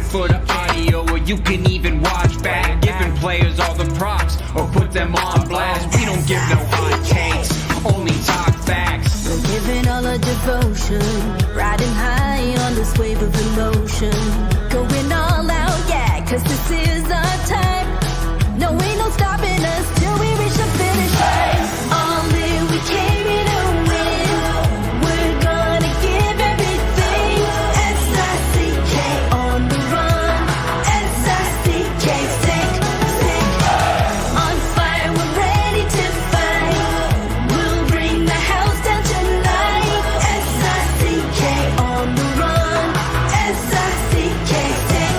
it for the audio, or you can even watch back. Giving players all the props, or put them on blast. We don't give no hot takes, only talk facts. We're giving all our devotion, riding high on this wave of emotion. Going all out, yeah, 'cause this is our time. No, ain't no stopping us till we reach the finish line. All in, we came here to win. We're gonna give everything. S-I-C-K on the run. S-I-C-K, sick. On fire, we're ready to fight. We'll bring the house down tonight. S-I-C-K on the run. S-I-C-K, sick.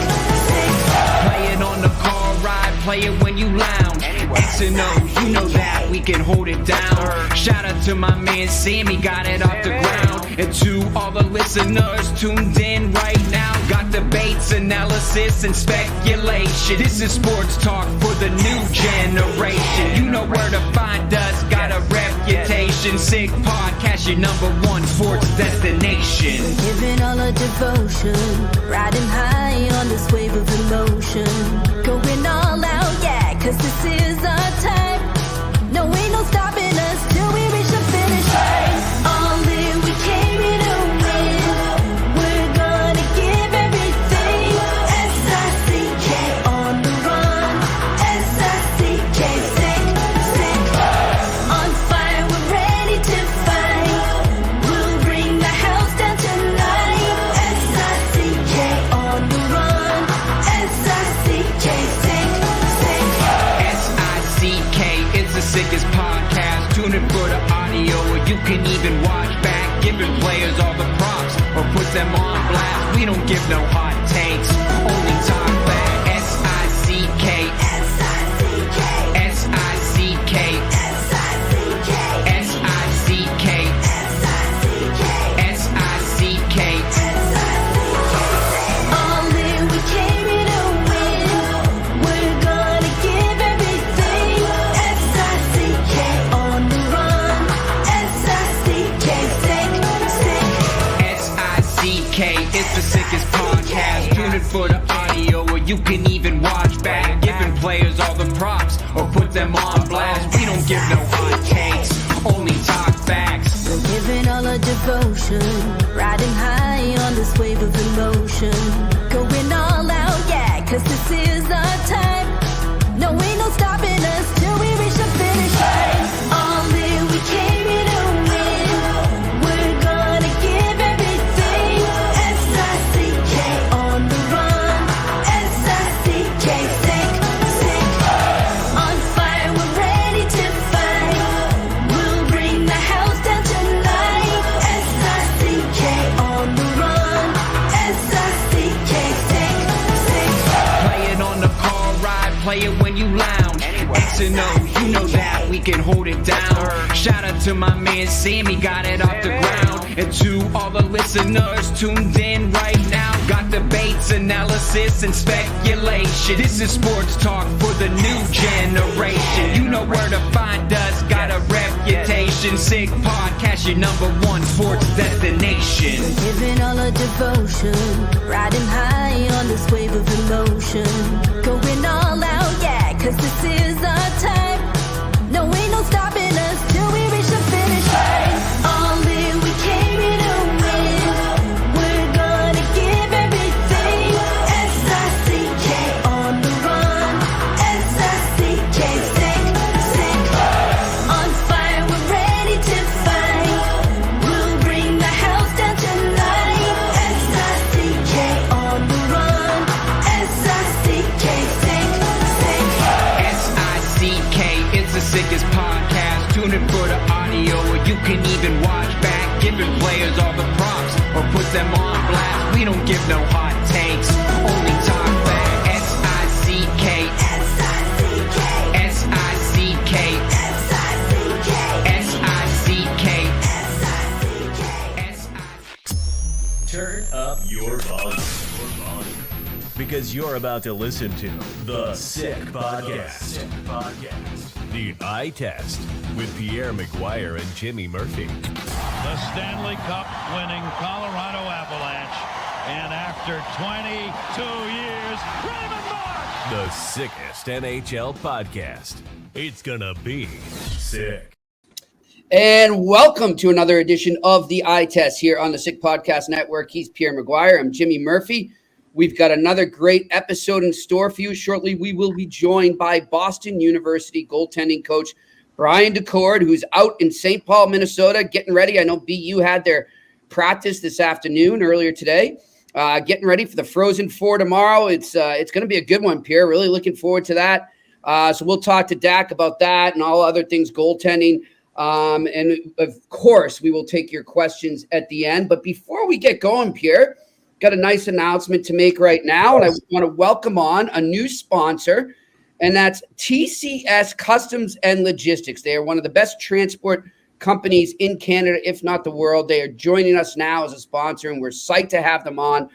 Play it on the car ride, play it when you lounge. X and O, you know that we can hold it down. Shout out to my man Sammy, got it off the ground. And to all the listeners tuned in right now, got debates, analysis, and speculation. This is sports talk for the new generation. You know where to find us, got a reputation. Sick podcast, your #1 sports destination. Giving all our devotion, riding high on this wave of emotion. Going all out, yeah, 'cause this is our time. No, ain't no stopping us till we reach the finish line. All in, we came here to win. We're gonna give everything. S-I-C-K on the run. S-I-C-K, sick. On fire, we're ready to fight. We'll bring the house down tonight. S-I-C-K on the run. S-I-C-K, sick. S-I-C-K is the sickest podcast. Tune in for the audio, or you can even watch back. Giving players all the props, or put them on blast. We don't give no hot takes, only talk back. S-I-C-K, S-I-C-K, S-I-C-K, S-I-C-K, S-I-C-K, S-I-C-K. All in, we came here to win. We're gonna give everything. S-I-C-K on the run. S-I-C-K, sick. S-I-C-K is the sickest podcast. Tune in for the audio, or you can even watch back. Giving players all the props, or put them on blast. We don't give no hot takes, only talk facts. We're giving all our devotion, riding high on this wave of emotion. Going all out, yeah, 'cause this is our time. No, ain't no stopping us till we reach the finish line. All in, we came here to win. We're gonna give everything. S-I-C-K on the run. S-I-C-K, sick. On fire, we're ready to fight. We'll bring the house down tonight. S-I-C-K on the run. S-I-C-K, sick. Play it on the car ride, play it when you lounge. X and O, you know that we can hold it down. Shout out to my man Sammy, got it off the ground. And to all the listeners tuned in right now, got debates, analysis, and speculation. This is sports talk for the new generation. You know where to find us, got a reputation. Sick podcast, your #1 sports destination. Giving all our devotion, riding high on this wave of emotion. Going all out, yeah, 'cause this is our time. No, ain't no stopping us till we reach the finish line. All in, we came here to win. We're gonna give everything. S-I-C-K on the run. S-I-C-K, sick. On fire, we're ready to fight. We'll bring the house down tonight. S-I-C-K on the run. S-I-C-K, sick. S-I-C-K is the sickest podcast. Tune in for the audio, or you can even watch back. Giving players all the props, or put them on blast. We don't give no hot takes, only talk back. S-I-C-K, S-I-C-K, S-I-C-K, S-I-C-K, S-I-C-K, S-I-C-K. Turn up your volume. Because you're about to listen to The Sick Podcast. The Eye Test with Pierre, McGuire, and Jimmy Murphy. The Stanley Cup winning Colorado Avalanche And after 22 years, Raymond Mark! The sickest NHL podcast. It's gonna be sick. And welcome to another edition of the Eye Test here on the Sick Podcast Network. He's Pierre McGuire. I'm Jimmy Murphy. We've got another great episode in store for you. Shortly, we will be joined by Boston University goaltending coach Brian Daccord, who's out in St. Paul, Minnesota, getting ready. I know BU had their practice this afternoon, earlier today, getting ready for the Frozen Four tomorrow. It's going to be a good one, Pierre. Really looking forward to that. So we'll talk to Dak about that and all other things goaltending. And of course, we will take your questions at the end. But before we get going, Pierre, got a nice announcement to make right now. And I want to welcome on a new sponsor, and that's TCS Customs and Logistics. They are one of the best transport companies in Canada, if not the world. They are joining us now as a sponsor, and we're psyched to have them on.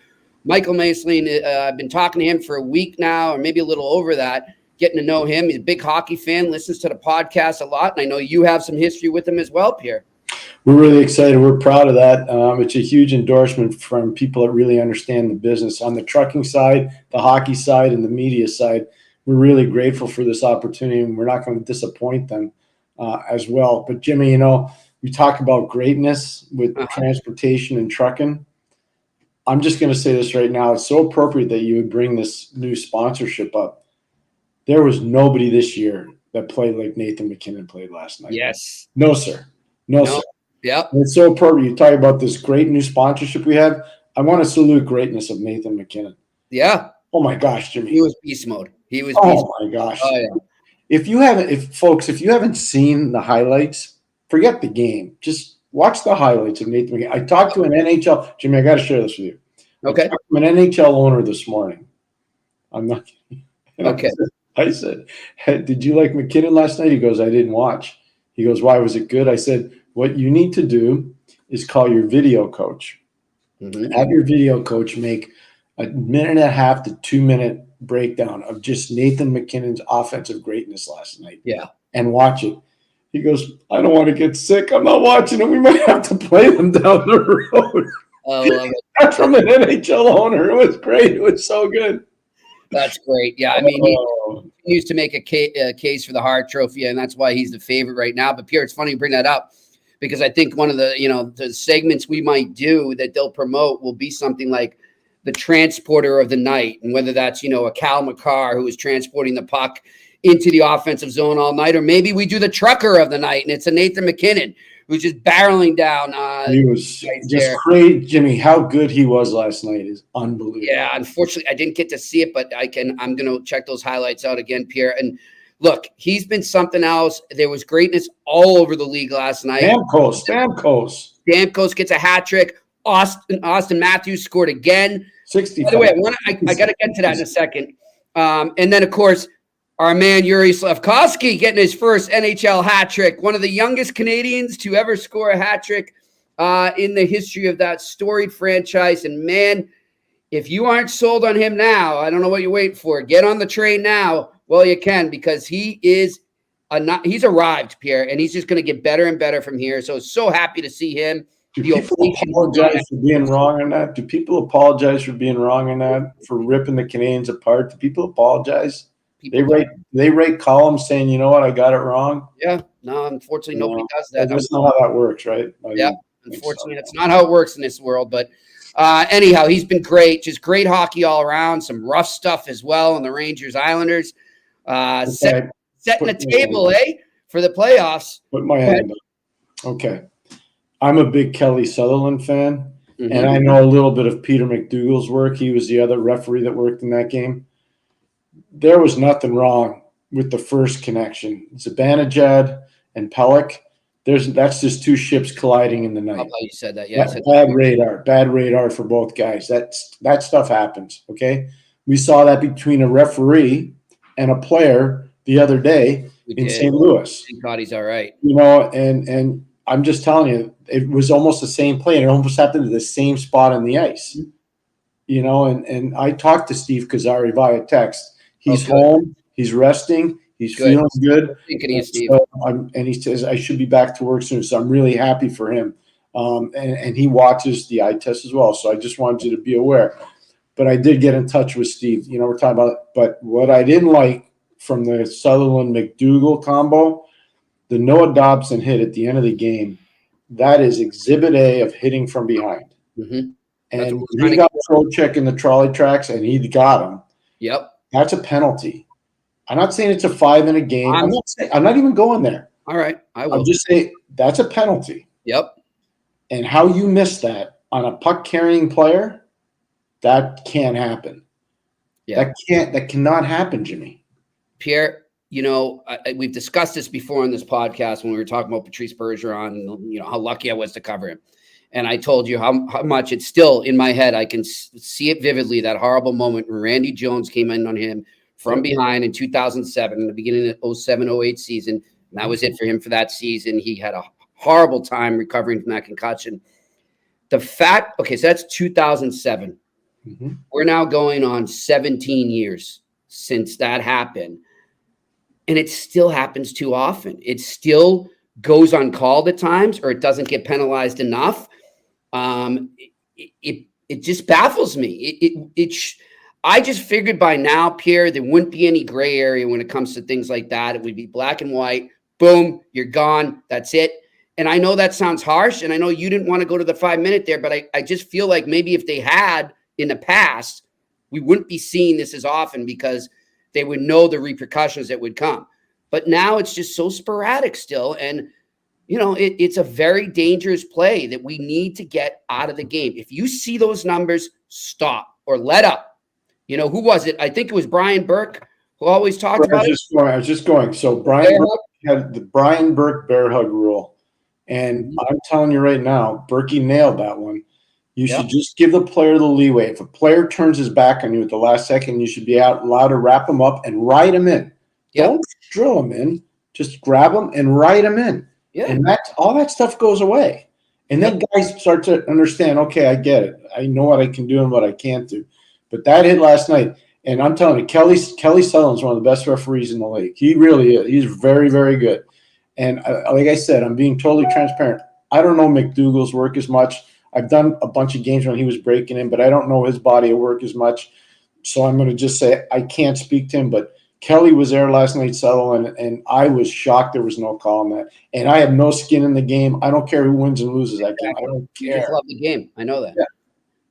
Michael Maesling, I've been talking to him for a week now, or maybe a little over that, getting to know him. He's a big hockey fan, listens to the podcast a lot, and I know you have some history with him as well, Pierre. We're really excited. We're proud of that. It's a huge endorsement from people that really understand the business. On the trucking side, the hockey side, and the media side, we're really grateful for this opportunity, and we're not going to disappoint them as well. But, Jimmy, we talk about greatness with transportation and trucking. I'm just going to say this right now. It's so appropriate that you would bring this new sponsorship up. There was nobody this year that played like Nathan MacKinnon played last night. Yes. No, sir. No, sir. Yep. It's so appropriate. You talk about this great new sponsorship we have. I want to salute greatness of Nathan MacKinnon. Yeah. Oh my gosh, Jimmy. He was beast mode. Oh my gosh. Oh, yeah. If you haven't seen the highlights, forget the game. Just watch the highlights of Nathan MacKinnon. I talked to an NHL, Jimmy, I got to share this with you. Okay. I talked to an NHL owner this morning. I'm not kidding. Okay. I said, hey, did you like MacKinnon last night? He goes, I didn't watch. He goes, why was it good? I said, what you need to do is call your video coach. Mm-hmm. Have your video coach make a 1.5 to 2 minute breakdown of just Nathan MacKinnon's offensive greatness last night. Yeah. And watch it. He goes, I don't want to get sick. I'm not watching it. We might have to play them down the road. I love it. That's from an NHL owner. It was great. It was so good. That's great. Yeah, I mean, he continues to make a case for the Hart Trophy, and that's why he's the favorite right now. But, Pierre, it's funny you bring that up because I think one of the, the segments we might do that they'll promote will be something like the transporter of the night, and whether that's, a Cal McCarr who is transporting the puck into the offensive zone all night, or maybe we do the trucker of the night, and it's a Nathan MacKinnon who's just barreling down. He was just great, Jimmy. How good he was last night is unbelievable. Yeah, unfortunately, I didn't get to see it, but I'm going to check those highlights out again, Pierre. And look, he's been something else. There was greatness all over the league last night. Stamkos gets a hat trick. Austin Matthews scored again. 60. By the way, I got to get to that in a second. And then, of course, our man Juraj Slafkovsky getting his first NHL hat trick. One of the youngest Canadians to ever score a hat trick in the history of that storied franchise. And, man, if you aren't sold on him now, I don't know what you're waiting for. Get on the train now. Well, you can, because he's arrived, Pierre, and he's just going to get better and better from here. So happy to see him. Do people apologize for being wrong on that? Do people apologize for being wrong on that, for ripping the Canadians apart? Do people apologize? They write columns saying, you know what, I got it wrong. Yeah, no, unfortunately, nobody does that. That's not how that works, right? Yeah, unfortunately, that's not how it works in this world. But anyhow, he's been great, just great hockey all around. Some rough stuff as well on the Rangers Islanders. Setting the table, for the playoffs. Put my hand up. Okay. I'm a big Kelly Sutherland fan, and I know a little bit of Peter McDougall's work. He was the other referee that worked in that game. There was nothing wrong with the first connection. Zibanejad and Pelech. That's just two ships colliding in the night. You said that, yeah. Bad radar for both guys. That stuff happens, okay? We saw that between a referee and a player the other day in St. Louis. Thank God he's all right. And I'm just telling you, it was almost the same play, and it almost happened to the same spot on the ice. And I talked to Steve Kazari via text. He's home. He's resting. He's feeling good. Steve. And he says, I should be back to work soon. So I'm really happy for him. and he watches the eye test as well. So I just wanted you to be aware. But I did get in touch with Steve. We're talking about. But what I didn't like from the Sutherland McDougall combo, the Noah Dobson hit at the end of the game, that is Exhibit A of hitting from behind. Mm-hmm. And he got Trocheck in the trolley tracks, and he got him. Yep. That's a penalty. I'm not saying it's a 5 in a game. I'm not even going there. All right. I'll just say that's a penalty. Yep. And how you miss that on a puck-carrying player, that can't happen. Yeah. That cannot happen, Jimmy. Pierre, we've discussed this before on this podcast when we were talking about Patrice Bergeron, how lucky I was to cover him. And I told you how much it's still in my head. I can see it vividly, that horrible moment when Randy Jones came in on him from behind in 2007, in the beginning of the 07-08 season. And that was it for him for that season. He had a horrible time recovering from that concussion. So that's 2007. Mm-hmm. We're now going on 17 years since that happened. And it still happens too often. It still goes uncalled at times, or it doesn't get penalized enough. It just baffles me. I just figured by now, Pierre, there wouldn't be any gray area when it comes to things like that. It would be black and white. Boom, you're gone. That's it. And I know that sounds harsh, and I know you didn't want to go to the 5-minute there, but I just feel like maybe if they had in the past, we wouldn't be seeing this as often because they would know the repercussions that would come. But now it's just so sporadic still. And, it's a very dangerous play that we need to get out of the game. If you see those numbers, stop or let up. Who was it? I think it was Brian Burke who always talked about it. I was just going. So Brian Burke had the Brian Burke bear hug rule. And I'm telling you right now, Berkey nailed that one. You should just give the player the leeway. If a player turns his back on you at the last second, you should be allowed to wrap him up and ride him in. Yep. Don't drill him in. Just grab him and ride him in. Yeah. And all that stuff goes away. And then guys start to understand, okay, I get it. I know what I can do and what I can't do. But that hit last night, and I'm telling you, Kelly Sutherland's one of the best referees in the league. He really is. He's very, very good. And like I said, I'm being totally transparent. I don't know McDougall's work as much. I've done a bunch of games when he was breaking in, but I don't know his body of work as much. So I'm going to just say I can't speak to him. But Kelly was there last night, Sutherland, and I was shocked there was no call on that. And I have no skin in the game. I don't care who wins and loses that game. I don't care. You just love the game. I know that. Yeah.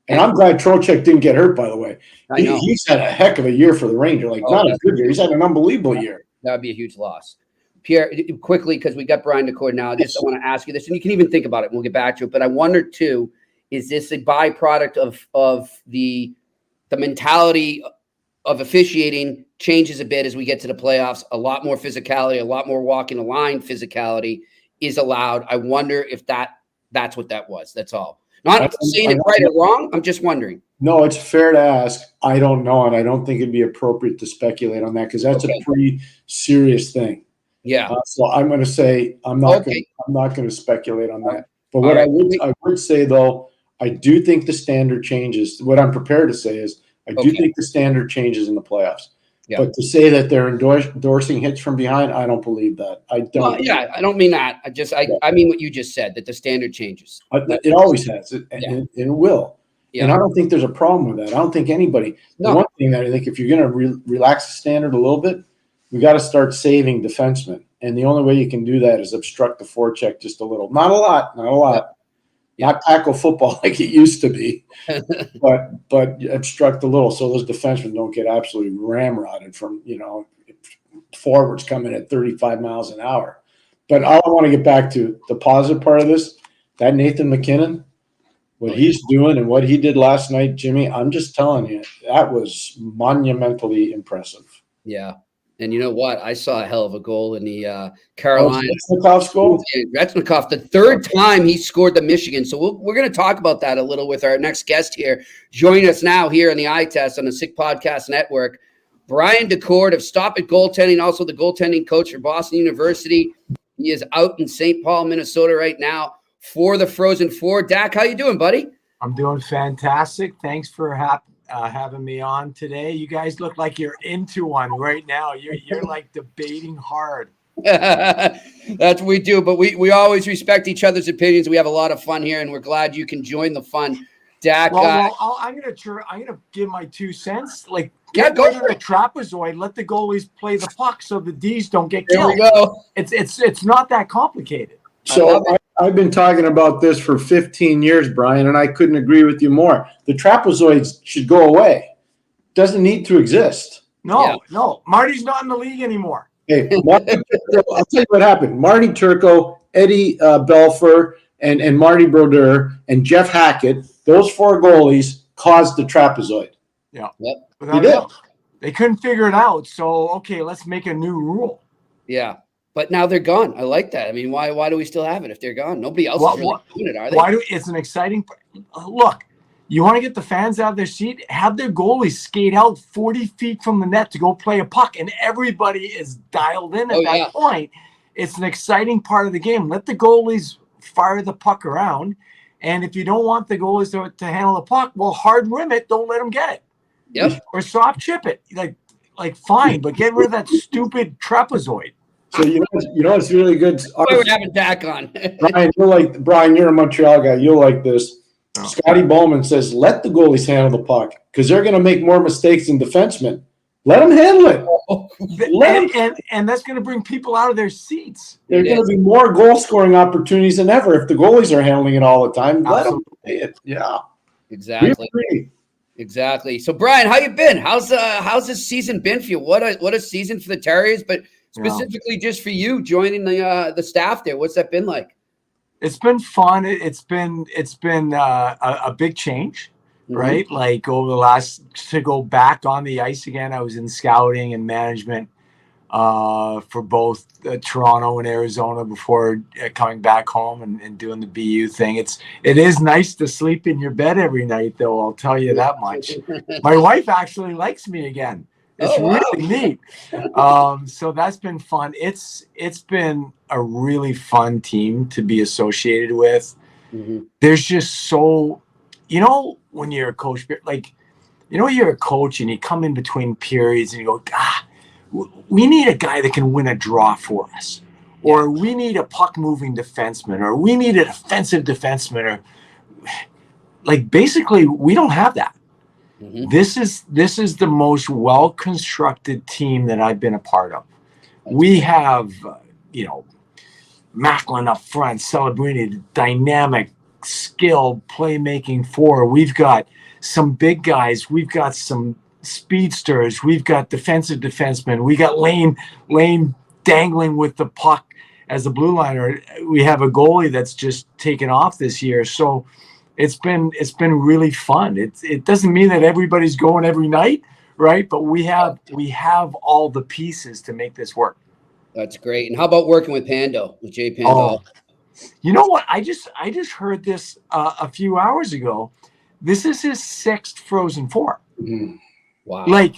And I'm glad Trocheck didn't get hurt, by the way. He's had a heck of a year for the Rangers. Not a good year. He's had an unbelievable year. That would be a huge loss. Pierre, quickly, because we got Brian Daccord now, I want to ask you this, and you can even think about it. We'll get back to it. But I wonder, too, is this a byproduct of the mentality of officiating changes a bit as we get to the playoffs? A lot more physicality, a lot more walking the line physicality is allowed. I wonder if that's what that was. That's all. Not saying it right or wrong. I'm just wondering. No, it's fair to ask. I don't know, and I don't think it'd be appropriate to speculate on that because that's a pretty serious thing. Yeah. So I'm going to say I'm not going to speculate on that. But what I would say though, I do think the standard changes. What I'm prepared to say is I do think the standard changes in the playoffs. Yeah. But to say that they're endorsing hits from behind, I don't believe that. I don't. Well, I don't mean that. I mean what you just said, that the standard changes. It always has, and it will. Yeah. And I don't think there's a problem with that. I don't think anybody. No. The one thing that I think, if you're going to relax the standard a little bit, we got to start saving defensemen. And the only way you can do that is obstruct the forecheck just a little. Not a lot. Not tackle football like it used to be, but obstruct a little so those defensemen don't get absolutely ramrodded from, forwards coming at 35 miles an hour. But all I want to get back to the positive part of this, that Nathan McKinnon, what he's doing and what he did last night, Jimmy, I'm just telling you, that was monumentally impressive. Yeah. And you know what? I saw a hell of a goal in the Carolina. Svechnikov's goal? Svechnikov, the third time he scored the Michigan. So we're going to talk about that a little with our next guest here. Join us now here on the Eye Test on the Sick Podcast Network. Brian Daccord of Stop It Goaltending, also the goaltending coach for Boston University. He is out in St. Paul, Minnesota right now for the Frozen Four. Dak, how you doing, buddy? I'm doing fantastic. Thanks for having me on today. You guys look like you're into one right now. You're like debating hard. That's what we do. But we always respect each other's opinions. We have a lot of fun here, and we're glad you can join the fun. Dak, I'm gonna give my 2 cents. Like, get rid of the trapezoid. Let the goalies play the puck so the D's don't get killed. There we go. It's not that complicated. So I've been talking about this for 15 years, Brian, and I couldn't agree with you more. The trapezoids should go away. Doesn't need to exist. No. Marty's not in the league anymore. Hey, I'll tell you what happened. Marty Turco, Eddie Belfour, and Marty Brodeur, and Jeff Hackett, those 4 goalies caused the trapezoid. Yeah. Yep. They couldn't figure it out. So, okay, let's make a new rule. Yeah. But now they're gone. I like that. I mean, why do we still have it if they're gone? Nobody else is really doing it, are they? It's an exciting – look, you want to get the fans out of their seat? Have their goalies skate out 40 feet from the net to go play a puck, and everybody is dialed in at that point. It's an exciting part of the game. Let the goalies fire the puck around, and if you don't want the goalies to handle the puck, well, hard rim it. Don't let them get it. Yep. Or soft chip it. Like fine, but get rid of that stupid trapezoid. So you know it's really good. We're having Dak on. Brian, you're a Montreal guy. You'll like this. Oh. Scotty Bowman says, let the goalies handle the puck because they're going to make more mistakes than defensemen. Let them handle it. And that's going to bring people out of their seats. There's going to be more goal-scoring opportunities than ever if the goalies are handling it all the time. Let them play it. Yeah. Exactly. So, Brian, how you been? How's this season been for you? What a season for the Terriers, but specifically just for you joining the staff there. What's that been like? It's been fun. It's been a big change, right? Like over the last, to go back on the ice again, I was in scouting and management for both Toronto and Arizona before coming back home and doing the BU thing. It is nice to sleep in your bed every night, though. I'll tell you that much. My wife actually likes me again. It's really neat. So that's been fun. It's been a really fun team to be associated with. There's just so, when you're a coach, like, you're a coach and you come in between periods and you go, we need a guy that can win a draw for us, or we need a puck moving defenseman, or we need an offensive defenseman, or like, basically we don't have that. This is the most well-constructed team that I've been a part of. We have, Macklin up front, Celebrini, dynamic, skilled, playmaking forward. We've got some big guys. We've got some speedsters. We've got defensive defensemen. We got Lane dangling with the puck as a blue liner. We have a goalie that's just taken off this year. So it's been really fun. It doesn't mean that everybody's going every night, right? But we have all the pieces to make this work. That's great. And how about working with Jay Pando? Oh, you know what? I just heard this a few hours ago. This is his 6th Frozen Four. Wow. Like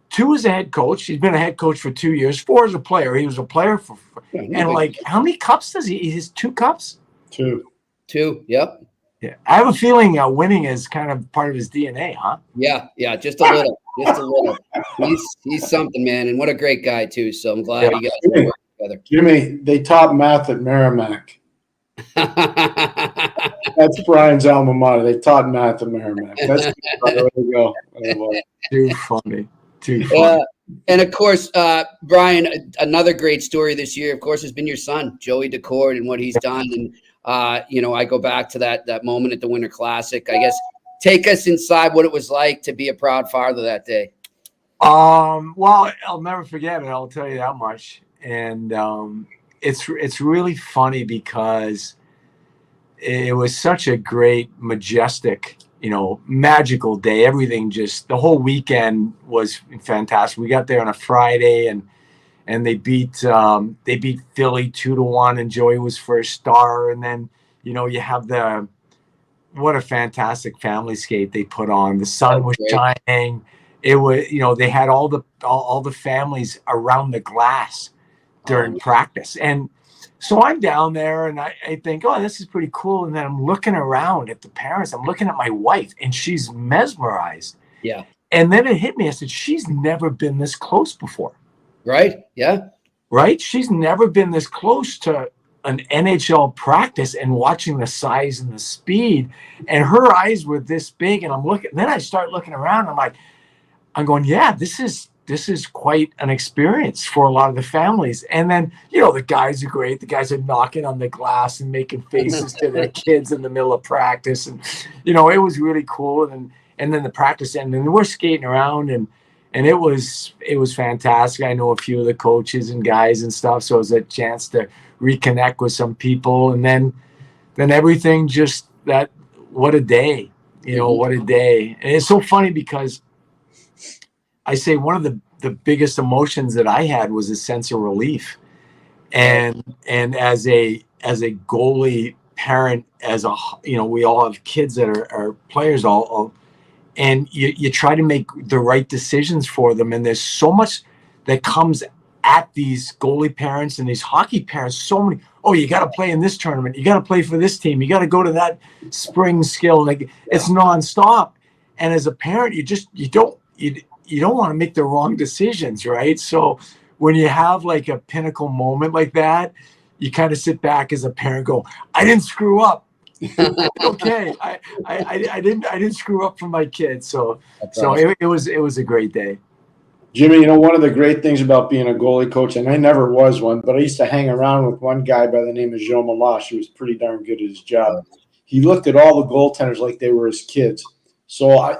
2 as a head coach. He's been a head coach for 2 years. 4 as a player. He was a player for and like, how many cups does he? He has 2 cups. 2. Yep. Yeah, I have a feeling winning is kind of part of his DNA, huh? Yeah, just a little. He's something, man, and what a great guy too. So I'm glad you guys work together. Jimmy, they taught math at Merrimack. That's Brian's alma mater. They taught math at Merrimack. That's there we go. Too funny. And of course, Brian, another great story this year, of course, has been your son, Joey Daccord, and what he's done. And I go back to that moment at the Winter Classic. I guess take us inside what it was like to be a proud father that day. Well, I'll never forget it. I'll tell you that much. And it's really funny because it was such a great, majestic, magical day. Everything the whole weekend was fantastic. We got there on a Friday and they beat Philly 2-1, and Joey was first star. And then, you have what a fantastic family skate they put on. The sun was shining. It was, they had all the families around the glass during practice. And so I'm down there and I think, oh, this is pretty cool. And then I'm looking around at the parents. I'm looking at my wife and she's mesmerized. Yeah. And then it hit me. I said, she's never been this close before. Right. Yeah. right? She's never been this close to an NHL practice and watching the size and the speed, and her eyes were this big. And I'm looking, then I start looking around. I'm going, yeah, this is quite an experience for a lot of the families. And then, the guys are great. The guys are knocking on the glass and making faces to their kids in the middle of practice. And, it was really cool. And then the practice ended, and we're skating around, and it was fantastic. I know a few of the coaches and guys and stuff. So it was a chance to reconnect with some people. And then everything just what a day, what a day. And it's so funny because I say one of the biggest emotions that I had was a sense of relief. And as a goalie parent, we all have kids that are players all and you try to make the right decisions for them. And there's so much that comes at these goalie parents and these hockey parents, so many, you got to play in this tournament. You got to play for this team. You got to go to that spring skill. Like, it's nonstop. And as a parent, you don't want to make the wrong decisions, right? So when you have like a pinnacle moment like that, you kind of sit back as a parent, go, I didn't screw up. Okay, I didn't screw up for my kids. So awesome. it was a great day. Jimmy, one of the great things about being a goalie coach, and I never was one, but I used to hang around with one guy by the name of Joe Malash, who was pretty darn good at his job. He looked at all the goaltenders like they were his kids. So,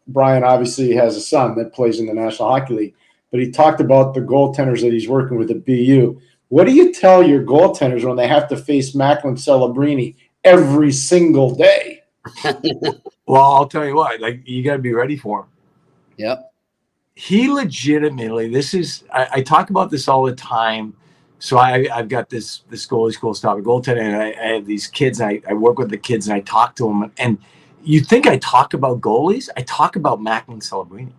Brian obviously has a son that plays in the National Hockey League, but he talked about the goaltenders that he's working with at BU. What do you tell your goaltenders when they have to face Macklin Celebrini every single day? Well, I'll tell you what, you got to be ready for him. Yep. He legitimately, I talk about this all the time. So I've got this goalie school, Stop It Goaltending, and I have these kids, and I work with the kids, and I talk to them. And you think I talk about goalies? I talk about Macklin Celebrini.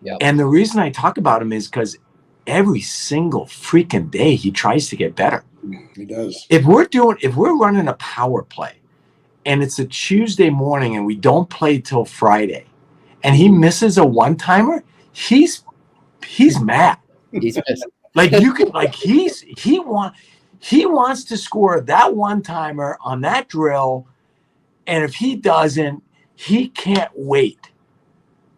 Yep. And the reason I talk about him is because every single freaking day he tries to get better. He does. If we're running a power play and it's a Tuesday morning and we don't play till Friday and he misses a one-timer, he's mad. He's pissed. He wants to score that one-timer on that drill, and if he doesn't, he can't wait.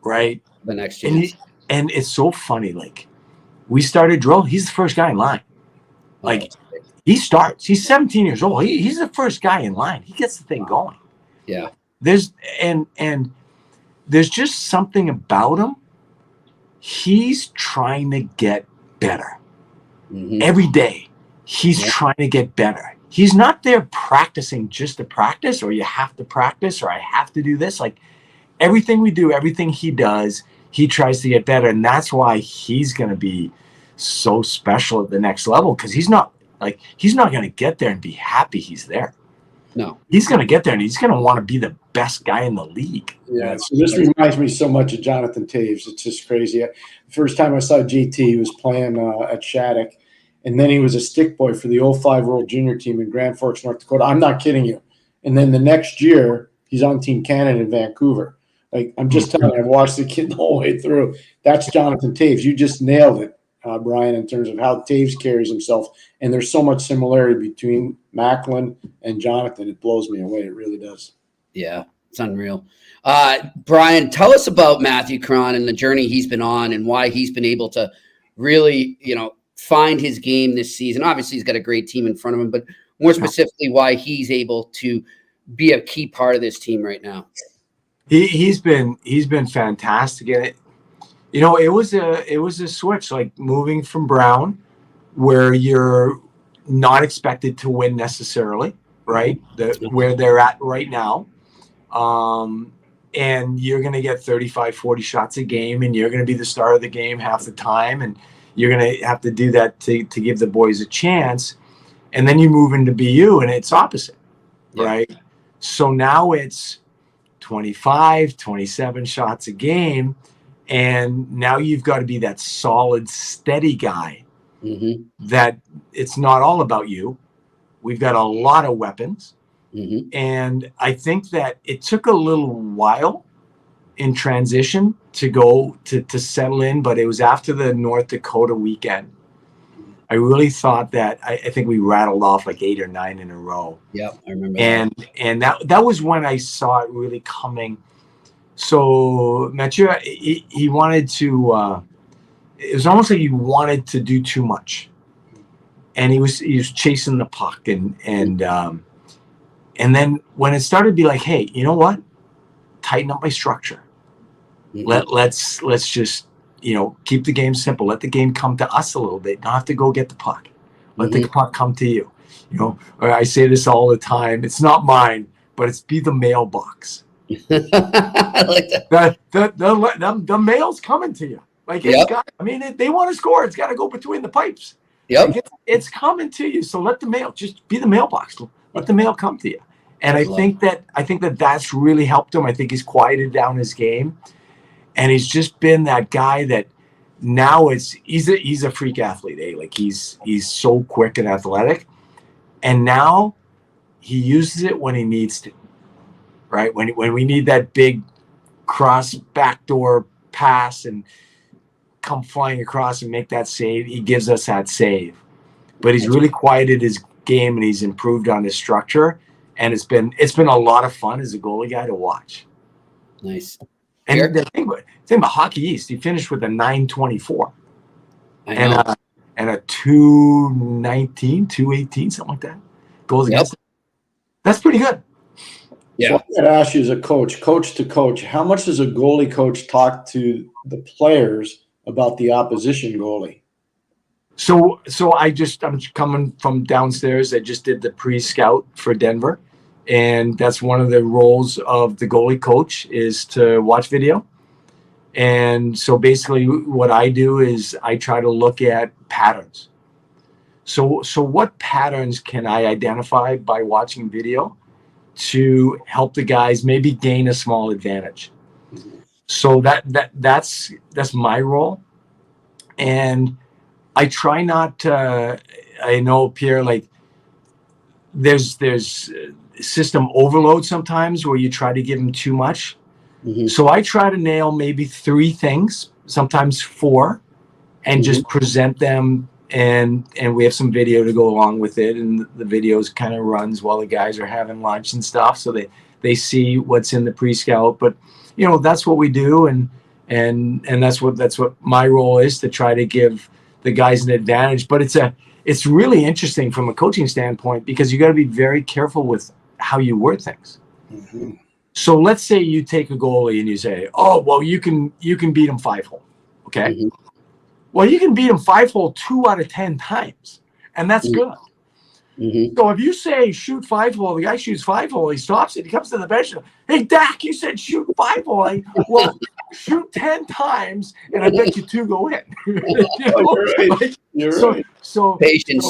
Right? The next chance. And it's so funny. We started drill. He's the first guy in line. He starts. He's 17 years old. He's the first guy in line. He gets the thing going. Yeah. There's just something about him. He's trying to get better. Mm-hmm. Every day. He's trying to get better. He's not there practicing just to practice, or you have to practice, or I have to do this. Everything we do, everything he does, he tries to get better. And that's why he's going to be so special at the next level, because he's not going to get there and be happy he's there. No. He's going to get there and he's going to want to be the best guy in the league. Yeah, so this reminds me so much of Jonathan Taves. It's just crazy. The first time I saw JT, he was playing at Shattuck, and then he was a stick boy for the 05 World Junior team in Grand Forks, North Dakota. I'm not kidding you. And then the next year, he's on Team Canada in Vancouver. I'm just telling you, I've watched the kid the whole way through. That's Jonathan Taves. You just nailed it, Brian, in terms of how Taves carries himself. And there's so much similarity between Macklin and Jonathan. It blows me away. It really does. Yeah, it's unreal. Brian, tell us about Matthew Cron and the journey he's been on and why he's been able to really, find his game this season. Obviously, he's got a great team in front of him, but more specifically, why he's able to be a key part of this team right now. He's been fantastic at it. It was a switch, moving from Brown, where you're not expected to win necessarily, right? Where they're at right now. And you're going to get 35, 40 shots a game, and you're going to be the star of the game half the time. And you're going to have to do that to give the boys a chance. And then you move into BU and it's opposite, right? So now it's 25, 27 shots a game. And now you've got to be that solid, steady guy that it's not all about you. We've got a lot of weapons. Mm-hmm. And I think that it took a little while in transition to go to settle in, but it was after the North Dakota weekend I really thought that I think we rattled off like 8 or 9 in a row. Yep, I remember. And that was when I saw it really coming. So Mathieu, he wanted to. It was almost like he wanted to do too much, and he was chasing the puck, and then when it started to be like, hey, you know what? Tighten up my structure. Let's just keep the game simple. Let the game come to us a little bit. Don't have to go get the puck. Let the puck come to you. Or I say this all the time. It's not mine, but it's be the mailbox. I like that. The mail's coming to you. Like they want to score. It's got to go between the pipes. Yep. Like it's coming to you. So let the mail just be the mailbox. Let the mail come to you. And I think that that's really helped him. I think he's quieted down his game, and he's just been that guy that now he's a freak athlete. Eh? Like he's so quick and athletic, and now he uses it when he needs to. Right when we need that big cross backdoor pass and come flying across and make that save, he gives us that save. But he's really quieted his game, and he's improved on his structure, and it's been a lot of fun as a goalie guy to watch. Nice. And the thing about Hockey East, he finished with a 924 and a 219, 218, something like that. Goals against him. That's pretty good. Yeah. So I'm going to ask you as a coach to coach, how much does a goalie coach talk to the players about the opposition goalie? So I'm coming from downstairs. I just did the pre-scout for Denver, and that's one of the roles of the goalie coach is to watch video. And so basically what I do is I try to look at patterns. So what patterns can I identify by watching video to help the guys maybe gain a small advantage? So that's my role. And I try not to, I know, Pierre, like there's system overload sometimes where you try to give them too much. So I try to nail maybe 3 things, sometimes 4, and just present them. And we have some video to go along with it. And the videos kind of runs while the guys are having lunch and stuff. So they see what's in the pre-scout, but that's what we do. And that's what my role is, to try to give the guys an advantage. But it's really interesting from a coaching standpoint, because you got to be very careful with how you word things. So let's say you take a goalie and you say, oh, well, you can beat him 5-hole. Okay. Well, you can beat him 5-hole 2 out of 10 times, and that's good. So if you say shoot 5-hole, the guy shoots 5-hole, he stops it, he comes to the bench, hey, Dak, you said shoot 5-hole. Well, shoot 10 times, and I bet you 2 go in. You're right. So Patience.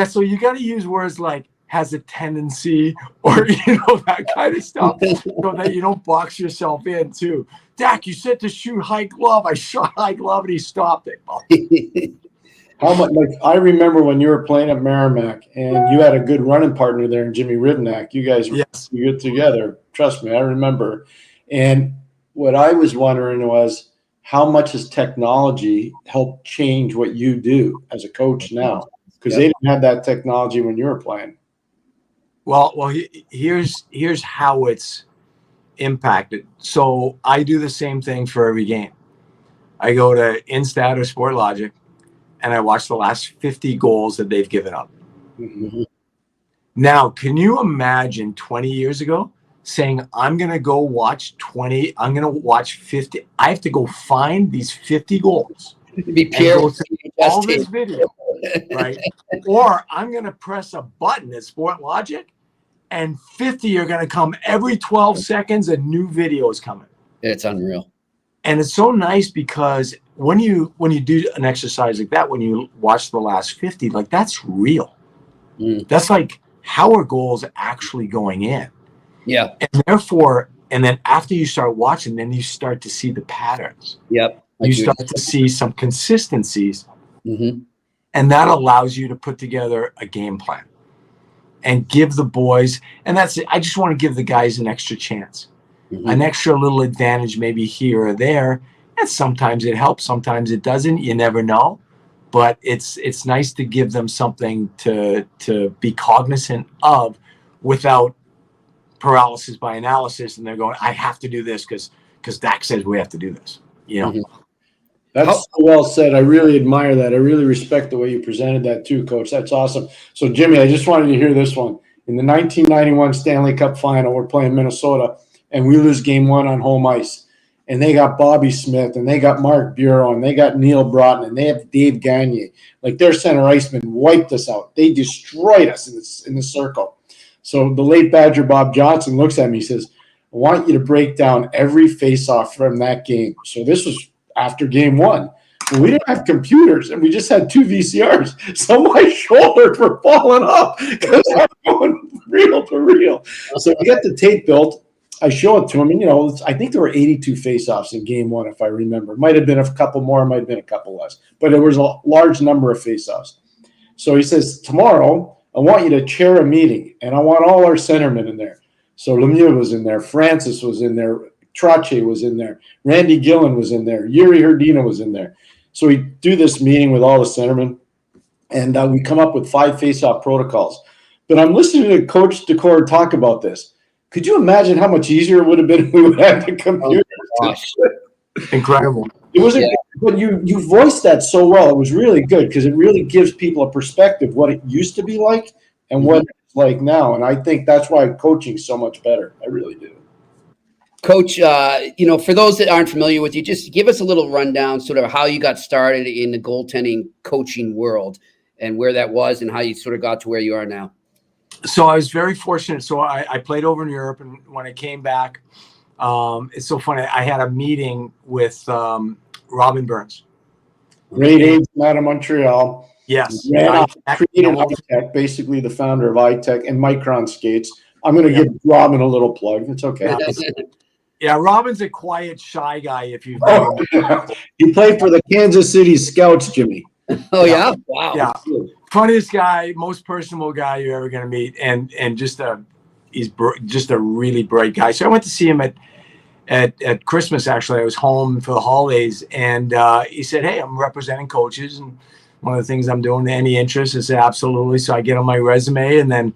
So you got to use words like has a tendency, or that kind of stuff, so that you don't box yourself in too. Dak, you said to shoot high glove. I shot high glove, and he stopped it. How much? Like I remember when you were playing at Merrimack, and you had a good running partner there, in Jimmy Rivnak. You guys were good together. Trust me, I remember. And what I was wondering was, how much has technology helped change what you do as a coach now? Because they didn't have that technology when you were playing. Well, here's how it's impacted. So I do the same thing for every game. I go to Instat or SportLogic, and I watch the last 50 goals that they've given up. Now, can you imagine 20 years ago saying, I'm going to go watch 20, I'm going to watch 50. I have to go find these 50 goals. Be Pierre all this video, right? Or I'm going to press a button at SportLogic, and 50 are going to come every 12 seconds. A new video is coming. It's unreal. And it's so nice because when you do an exercise like that, when you watch the last 50, like that's real. That's like how are goals actually going in? Yeah. And therefore, and then after you start watching, then you start to see the patterns. Yep. You start to see some consistencies. And that allows you to put together a game plan and give the boys, and that's it. I just want to give the guys an extra chance, an extra little advantage maybe here or there. And sometimes it helps, sometimes it doesn't. You never know. but it's nice to give them something to be cognizant of without paralysis by analysis. And they're going, I have to do this because Dak says we have to do this. That's so well said. I really admire that. I really respect the way you presented that too, Coach. That's awesome. So, Jimmy, I just wanted to hear this one. In the 1991 Stanley Cup Final, we're playing Minnesota, and we lose Game 1 on home ice. And they got Bobby Smith, and they got Mark Bureau, and they got Neil Broughton, and they have Dave Gagne. Like, their center iceman wiped us out. They destroyed us in the circle. So the late Badger Bob Johnson looks at me and says, I want you to break down every face-off from that game. So this was after Game 1. Well, we didn't have computers, and we just had 2 VCRs. So my shoulders were falling off because I'm going reel to reel. So we got the tape built. I show it to him, and, I think there were 82 face-offs in Game 1, if I remember. Might have been a couple more, might have been a couple less. But there was a large number of face-offs. So he says, tomorrow, I want you to chair a meeting, and I want all our centermen in there. So Lemieux was in there. Francis was in there. Trottier was in there. Randy Gillen was in there. Yuri Herdina was in there. So we do this meeting with all the centermen, and we come up with 5 face-off protocols. But I'm listening to Coach Daccord talk about this. Could you imagine how much easier it would have been if we would have the computer? Oh, Incredible. It wasn't, but you voiced that so well. It was really good because it really gives people a perspective what it used to be like and what it's like now. And I think that's why coaching is so much better. I really do. Coach, for those that aren't familiar with you, just give us a little rundown, sort of how you got started in the goaltending coaching world and where that was and how you sort of got to where you are now. So I was very fortunate. So I played over in Europe, and when I came back, it's so funny. I had a meeting with Robin Burns. Great agent out of Montreal. Yes. Created iTech, basically the founder of iTech and Micron Skates. I'm going to give Robin a little plug. It's okay. Yeah, Robin's a quiet, shy guy. If you've He played for the Kansas City Scouts, Jimmy. Oh yeah, wow. Yeah, funniest guy, most personable guy you're ever going to meet, and he's just a really bright guy. So I went to see him at Christmas. Actually, I was home for the holidays, and he said, "Hey, I'm representing coaches, and one of the things I'm doing. Any interest?" I said, "Absolutely." So I get on my resume, and then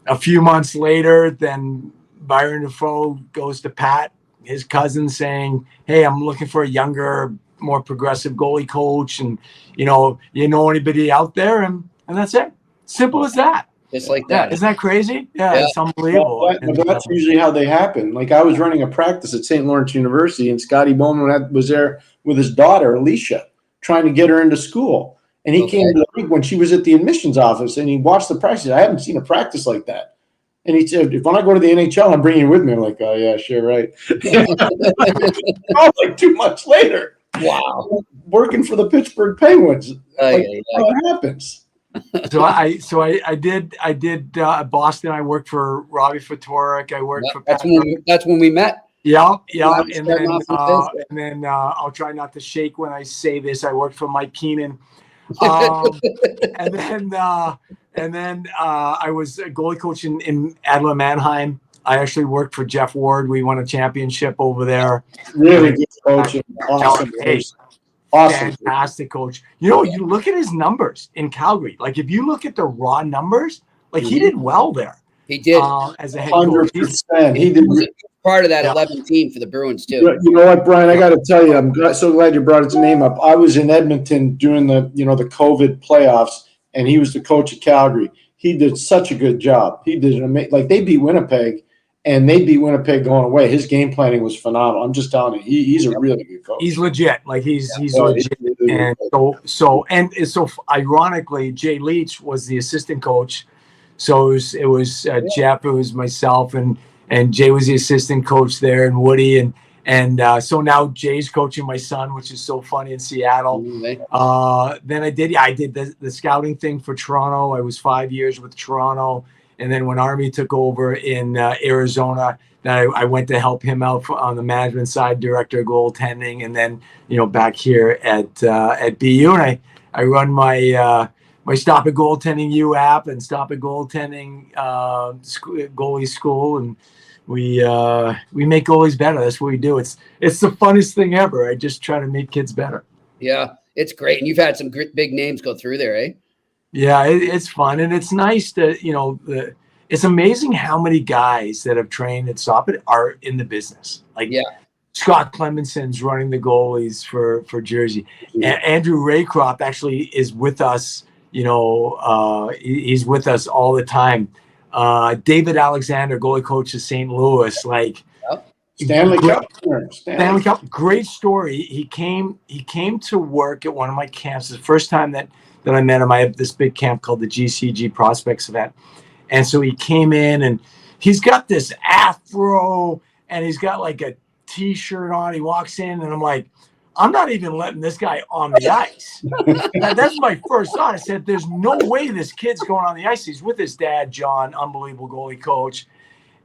a few months later, then Byron Defoe goes to Pat, his cousin, saying, "Hey, I'm looking for a younger, more progressive goalie coach, and you know anybody out there?" And that's it. Simple as that. Just like that. Isn't that crazy? Yeah. It's unbelievable. But that's usually how they happen. Like, I was running a practice at St. Lawrence University, and Scotty Bowman was there with his daughter, Alicia, trying to get her into school. And he came to the week when she was at the admissions office, and he watched the practice. I haven't seen a practice like that. And he said, "When I go to the NHL, I'm bringing you with me." I'm like, "Oh, yeah, sure, right." Like 2 months later. Wow. Working for the Pittsburgh Penguins. How it happens. So I did Boston. I worked for Robbie Fatorik. I worked for that's when we met. Yeah. And then I'll try not to shake when I say this. I worked for Mike Keenan. And then I was a goalie coach in Adler Mannheim. I actually worked for Jeff Ward. We won a championship over there. Really good coach. Awesome. Awesome. Fantastic coach. You look at his numbers in Calgary. Like, if you look at the raw numbers, like, he did well there. He did. As a head coach. 100%. He did. Part of that 11 team for the Bruins too. You know what, Brian? I got to tell you, I'm so glad you brought his name up. I was in Edmonton during the COVID playoffs, and he was the coach of Calgary. He did such a good job. He did an amazing. Like, they beat Winnipeg, and they beat Winnipeg going away. His game planning was phenomenal. I'm just telling you, he's a really good coach. He's legit. Like, he's legit. And so ironically, Jay Leach was the assistant coach. So it was Jeff, it was myself, and Jay was the assistant coach there, and Woody, and so now Jay's coaching my son, which is so funny, in Seattle. Then I did the scouting thing for Toronto. I was 5 years with Toronto, and then when Army took over in Arizona, then I went to help him out on the management side, director of goaltending, and then back here at BU, and I run my Stop It Goaltending U app and Stop It Goaltending goalie school, and we make goalies better. That's what we do. It's the funnest thing ever. I just try to make kids better. Yeah. it's great. And you've had some big names go through there, eh? Yeah, it's fun. And it's nice to, it's amazing how many guys that have trained at Stop It are in the business. Like Scott Clemenson's running the goalies for Jersey. And Andrew Raycroft actually is with us, he's with us all the time. David Alexander, goalie coach of St. Louis, Stanley Cup, great story. He came to work at one of my camps. The first time that I met him, I have this big camp called the GCG Prospects event. And so he came in and he's got this afro and he's got like a t-shirt on. He walks in and I'm like, I'm not even letting this guy on the ice. That's my first thought. I said, there's no way this kid's going on the ice. He's with his dad, John, unbelievable goalie coach.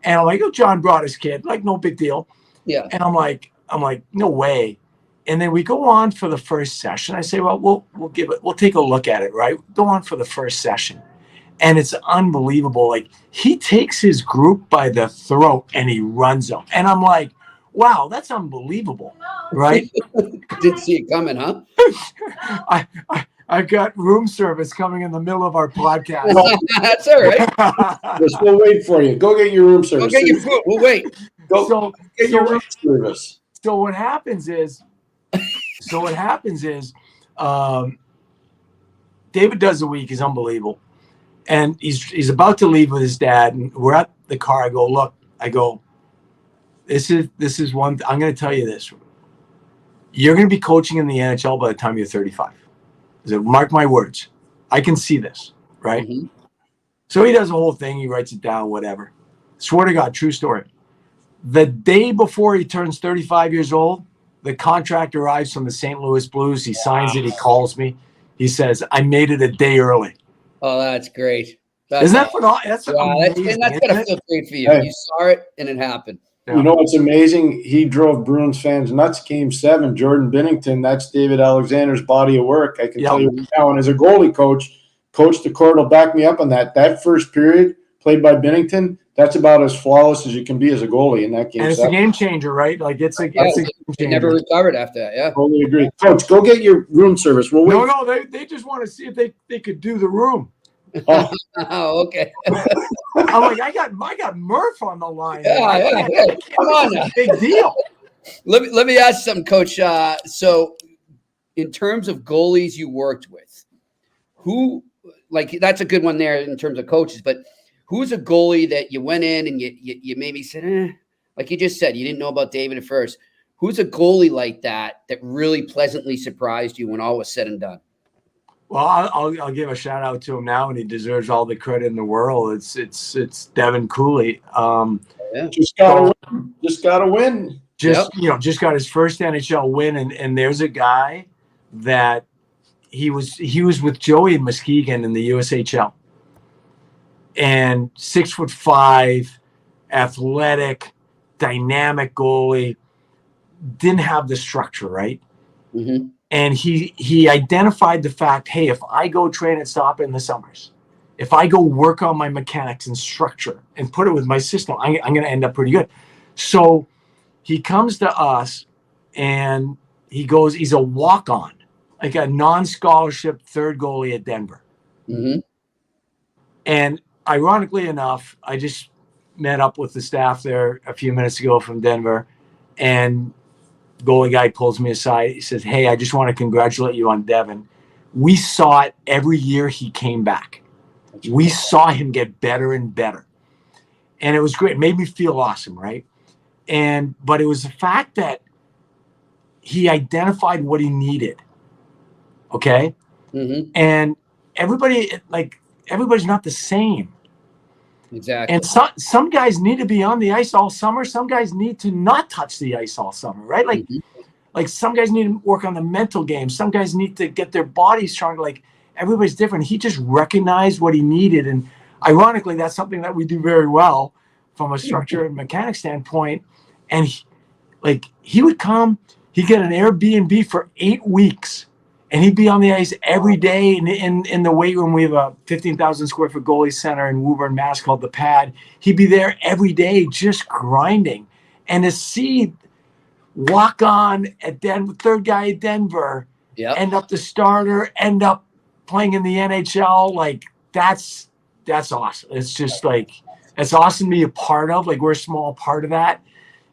And I'm like, oh, John brought his kid, like no big deal. Yeah. And I'm like, no way. And then we go on for the first session. I say, well, we'll take a look at it, right? Go on for the first session. And it's unbelievable. Like he takes his group by the throat and he runs them. And I'm like, wow, that's unbelievable, right? Didn't see it coming, huh? I've got room service coming in the middle of our podcast. That's all right. We'll wait for you. Go get your room service. Go get your food. We'll wait. Go get your room service. So what happens is, David does a week. He's unbelievable. And he's about to leave with his dad. And we're at the car. I go, look, this is one. I'm going to tell you this. You're going to be coaching in the NHL by the time you're 35. I said, mark my words. I can see this, right? Mm-hmm. So he does the whole thing. He writes it down, whatever. Swear to God, true story. The day before he turns 35 years old, the contract arrives from the St. Louis Blues. He signs it. He calls me. He says, I made it a day early. Oh, that's great. Isn't that phenomenal? That's amazing. That's got to feel great for you. Hey. You saw it and it happened. Yeah. You know what's amazing? He drove Bruins fans nuts. Game 7, Jordan Binnington. That's David Alexander's body of work. I can tell you now. And as a goalie coach, Coach Daccord will back me up on that. That first period played by Binnington, that's about as flawless as you can be as a goalie in that game. And it's a game changer, right? Like it's a game changer. Never recovered after that. Yeah, totally agree. Coach, go get your room service. We'll wait. No, they just want to see if they could do the room. Oh, okay. I'm like, I got Murph on the line. Yeah. Come on now. Big deal. Let me ask something, Coach. So, in terms of goalies you worked with, who that's a good one there in terms of coaches, but who's a goalie that you went in and you maybe said, like you just said, you didn't know about David at first. Who's a goalie like that really pleasantly surprised you when all was said and done? Well, I'll give a shout out to him now, and he deserves all the credit in the world. It's Devin Cooley. Just gotta win. Just got his first NHL win, and there's a guy that he was with Joey Muskegon in the USHL, and 6'5", athletic, dynamic goalie, didn't have the structure right. Mm-hmm. And he identified the fact, hey, if I go train at Stop in the summers, if I go work on my mechanics and structure and put it with my system, I'm going to end up pretty good. So he comes to us and he's a walk-on, like a non-scholarship third goalie at Denver. Mm-hmm. And ironically enough, I just met up with the staff there a few minutes ago from Denver, and goalie guy pulls me aside. He says, hey, I just want to congratulate you on Devin. We saw it every year he came back. We saw him get better and better. And it was great. It made me feel awesome, right? But it was the fact that he identified what he needed. Okay? Mm-hmm. And everybody's not the same. Exactly. And some guys need to be on the ice all summer. Some guys need to not touch the ice all summer, right? Like some guys need to work on the mental game. Some guys need to get their bodies stronger. Like everybody's different. He just recognized what he needed. And ironically, that's something that we do very well from a structure and mechanics standpoint. And he would come, he'd get an Airbnb for 8 weeks. And he'd be on the ice every day in the weight room. We have a 15,000 square foot goalie center in Woburn, Mass called The Pad. He'd be there every day just grinding. And to see walk on at Denver, third guy at Denver, end up the starter, end up playing in the NHL. Like that's awesome. It's just like, it's awesome to be a part of. Like we're a small part of that.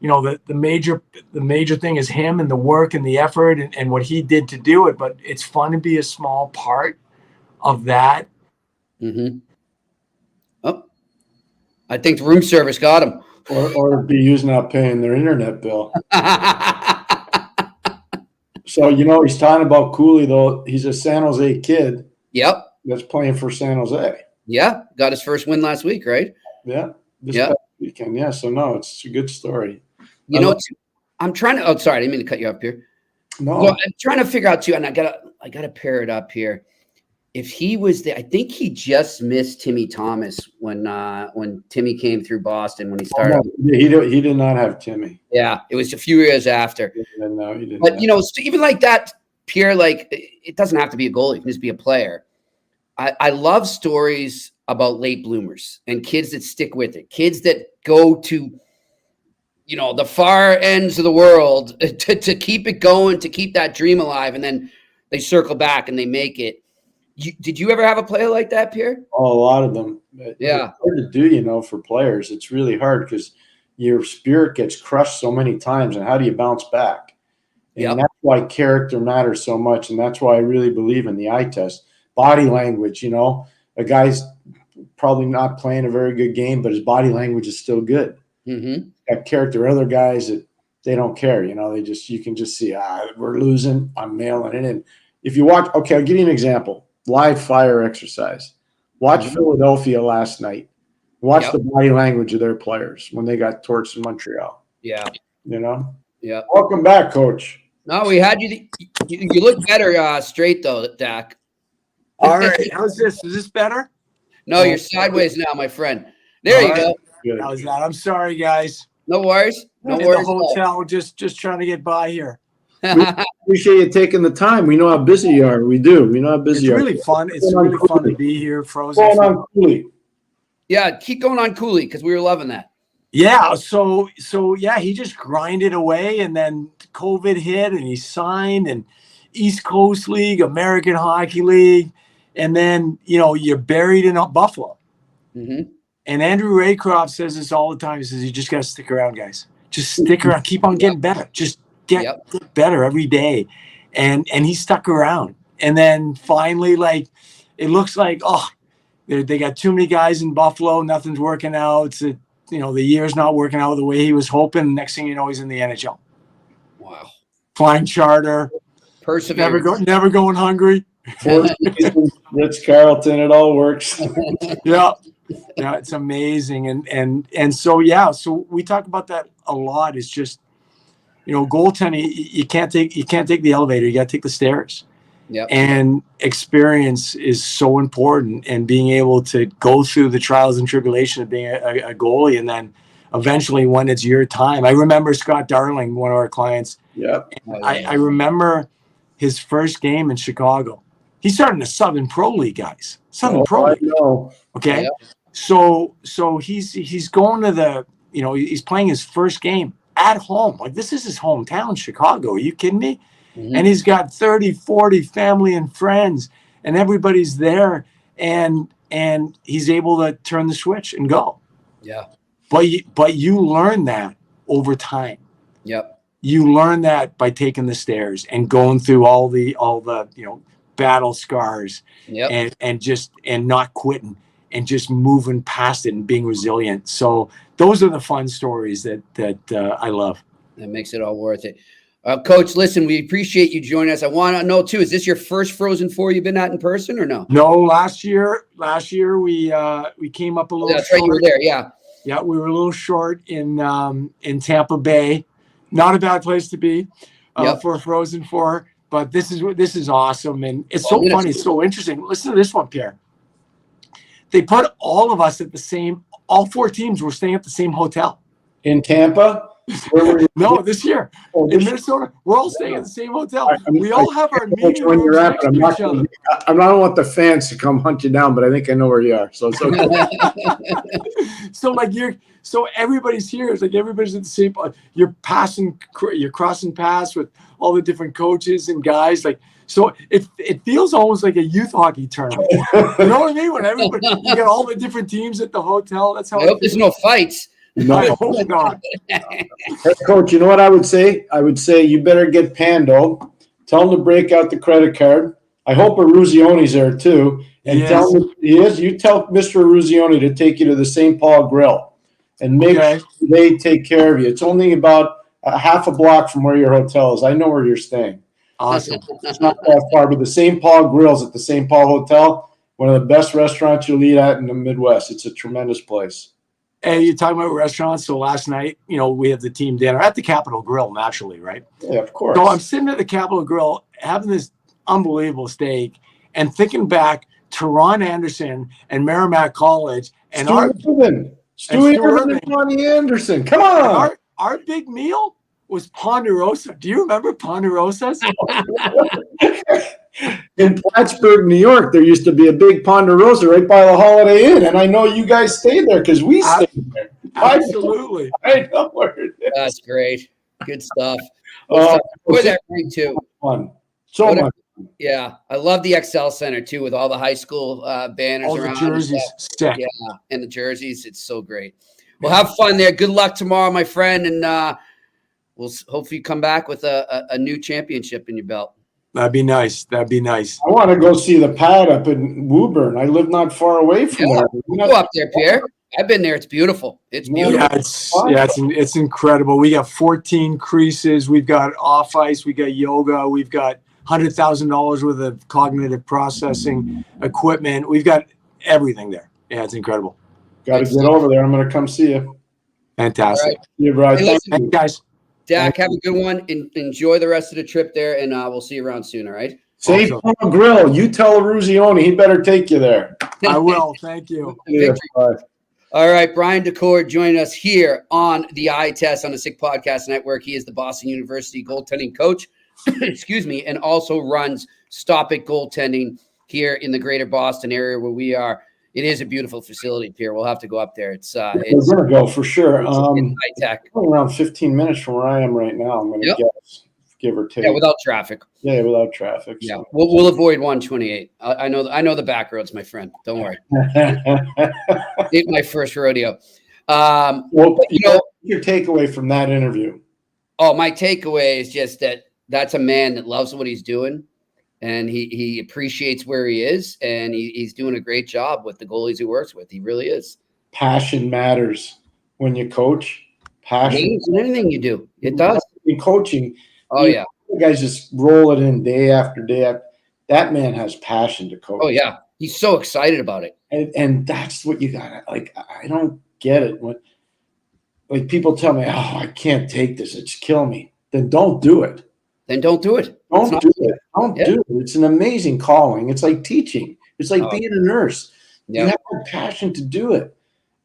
You know, the major thing is him and the work and the effort and what he did to do it. But it's fun to be a small part of that. Mm-hmm. Oh, I think the room service got him. Or be using up paying their internet bill. So, you know, he's talking about Cooley, though. He's a San Jose kid. Yep. That's playing for San Jose. Yeah. Got his first win last week, right? Yeah. This past weekend. Yeah. So, no, it's a good story. You know, I'm trying to – oh, sorry. I didn't mean to cut you up here. No. Well, I'm trying to figure out, too, and I gotta pair it up here. If he was there, I think he just missed Timmy Thomas when Timmy came through Boston when he started. Oh, no, he did not have Timmy. Yeah, it was a few years after. No, he didn't. But, you know, even like that, Pierre, like it doesn't have to be a goalie. It can just be a player. I love stories about late bloomers and kids that stick with it, kids that go to, you know, the far ends of the world to keep it going, to keep that dream alive, and then they circle back and they make it. Did you ever have a player like that, Pierre? Oh, a lot of them. Yeah. It's hard to do, you know, for players. It's really hard because your spirit gets crushed so many times, and how do you bounce back? And that's why character matters so much, and that's why I really believe in the eye test. Body language, you know, a guy's probably not playing a very good game, but his body language is still good. Mm-hmm. Got character. Other guys that they don't care, you know, you can just see, we're losing, I'm mailing it in. If you watch, okay, I'll give you an example. Live fire exercise. Watch Philadelphia last night. Watch the body language of their players when they got torched in Montreal. Yeah. You know? Yeah. Welcome back, Coach. No, we had you. You look better straight, though, Dak. All right. How's this? Is this better? No, you're sideways now, my friend. There you go. Good. How's that? I'm sorry, guys. No worries. No In worries. the hotel, just trying to get by here. We appreciate you taking the time. We know how busy you are. We do. We know how busy It's you are. really fun. It's really fun to be here, frozen. Going on Cooley. Yeah, keep going on Cooley because we were loving that. Yeah, so yeah, he just grinded away, and then COVID hit, and he signed, and East Coast League, American Hockey League, and then you're buried in Buffalo. Mm-hmm. And Andrew Raycroft says this all the time. He says, "You just got to stick around, guys. Just stick around. Keep on getting better. Just get better every day." And he stuck around, and then finally, like, it looks like they got too many guys in Buffalo. Nothing's working out. It's the year's not working out the way he was hoping. Next thing you know, he's in the NHL. Wow. Flying charter. Perseverance. Never going hungry. Ritz-Carlton, it all works. Yeah, it's amazing. And so we talk about that a lot. It's just, goaltending, you can't take the elevator, you got to take the stairs. Yep. And experience is so important, and being able to go through the trials and tribulations of being a goalie, and then eventually when it's your time. I remember Scott Darling, one of our clients. Yep. I remember his first game in Chicago. He started in the Southern Pro League, guys. Southern Pro League. Okay. Yep. So he's going to he's playing his first game at home. Like, this is his hometown, Chicago. Are you kidding me? Mm-hmm. And he's got 30, 40 family and friends, and everybody's there, and he's able to turn the switch and go. Yeah. But you learn that over time. Yep. You learn that by taking the stairs and going through all the battle scars. Yep. and not quitting and just moving past it and being resilient. So those are the fun stories that I love. That makes it all worth it. Coach, listen, we appreciate you joining us. I want to know too, is this your first Frozen Four you've been at in person or no? No, last year we came up a little. That's short. Right, you were there, yeah. Yeah, we were a little short in Tampa Bay. Not a bad place to be for a Frozen Four, but this is awesome, and it's so funny, it's so interesting. Listen to this one, Pierre. They put all of us all four teams were staying at the same hotel in Tampa. No, this year in Minnesota, we're all staying at the same hotel. We all have our meeting when you're rooms at. next to each other. I don't want the fans to come hunt you down, but I think I know where you are. So it's okay. So everybody's here. It's like everybody's at the same. You're crossing paths with all the different coaches and guys. Like, So it feels almost like a youth hockey tournament. You know what I mean? When everybody, you get all the different teams at the hotel. That's how I hope there's no fights. I hope not. Hey, Coach, you know what I would say? I would say you better get Pando. Tell him to break out the credit card. I hope Aruzione's there too. And tell him he is. You tell Mr. Aruzione to take you to the St. Paul Grill and make sure they take care of you. It's only about a half a block from where your hotel is. I know where you're staying. Awesome. It's not that far, but the St. Paul Grill's at the St. Paul Hotel, one of the best restaurants you'll eat at in the Midwest. It's a tremendous place. Hey, you're talking about restaurants. So last night, we had the team dinner at the Capitol Grill, naturally, right? Yeah, of course. So I'm sitting at the Capitol Grill having this unbelievable steak and thinking back to Ron Anderson and Merrimack College and Stu Irvin and Ronnie Anderson. Come on. Our big meal was Ponderosa. Do you remember Ponderosas? In Plattsburgh, New York, there used to be a big Ponderosa right by the Holiday Inn, and I know you guys stayed there because we stayed there. Absolutely. I know where it is. That's great. Good stuff. Enjoy that ring too. Fun. So much. Yeah, I love the XL Center too, with all the high school banners all around. The jerseys, sick. Yeah, and the jerseys. It's so great. Well, have fun there. Good luck tomorrow, my friend, and we'll hopefully come back with a new championship in your belt. That'd be nice. I want to go see the pad up in Woburn. I live not far away from there. Go up there, Pierre. I've been there. It's beautiful. It's beautiful. It's incredible. We got 14 creases. We've got off ice. We got yoga. We've got $100,000 worth of cognitive processing equipment. We've got everything there. Yeah, it's incredible. Got to get over there. I'm going to come see you. Fantastic. Yeah, right. Hey, Thank you, guys. Dak, have a good one. Enjoy the rest of the trip there, and we'll see you around soon, all right? St. Paul Grill. You tell Aruzione he better take you there. I will. Thank you. Yeah, all right, Brian Daccord joining us here on the Eye Test on the Sick Podcast Network. He is the Boston University goaltending coach, excuse me, and also runs Stop It Goaltending here in the greater Boston area where we are. It is a beautiful facility, Pierre. We'll have to go up there. It's we're going to go for sure. It's high tech. Around 15 minutes from where I am right now, I'm going to guess, give or take. Yeah, without traffic. Yeah, without traffic. Yeah, so. We'll avoid 128. I know the back roads, my friend. Don't worry. It's my first rodeo. Well, your takeaway from that interview? Oh, my takeaway is just that's a man that loves what he's doing. And he appreciates where he is, and he's doing a great job with the goalies he works with. He really is. Passion matters when you coach. Passion. In anything you do, it does. In coaching, you guys just roll it in day after day. That man has passion to coach. Oh yeah, he's so excited about it. And that's what you got. Like, I don't get it when people tell me, "Oh, I can't take this; it's killing me." Then don't do it. Don't do it. Don't do it. Don't do it. It's an amazing calling. It's like teaching. It's like being a nurse. You have a passion to do it.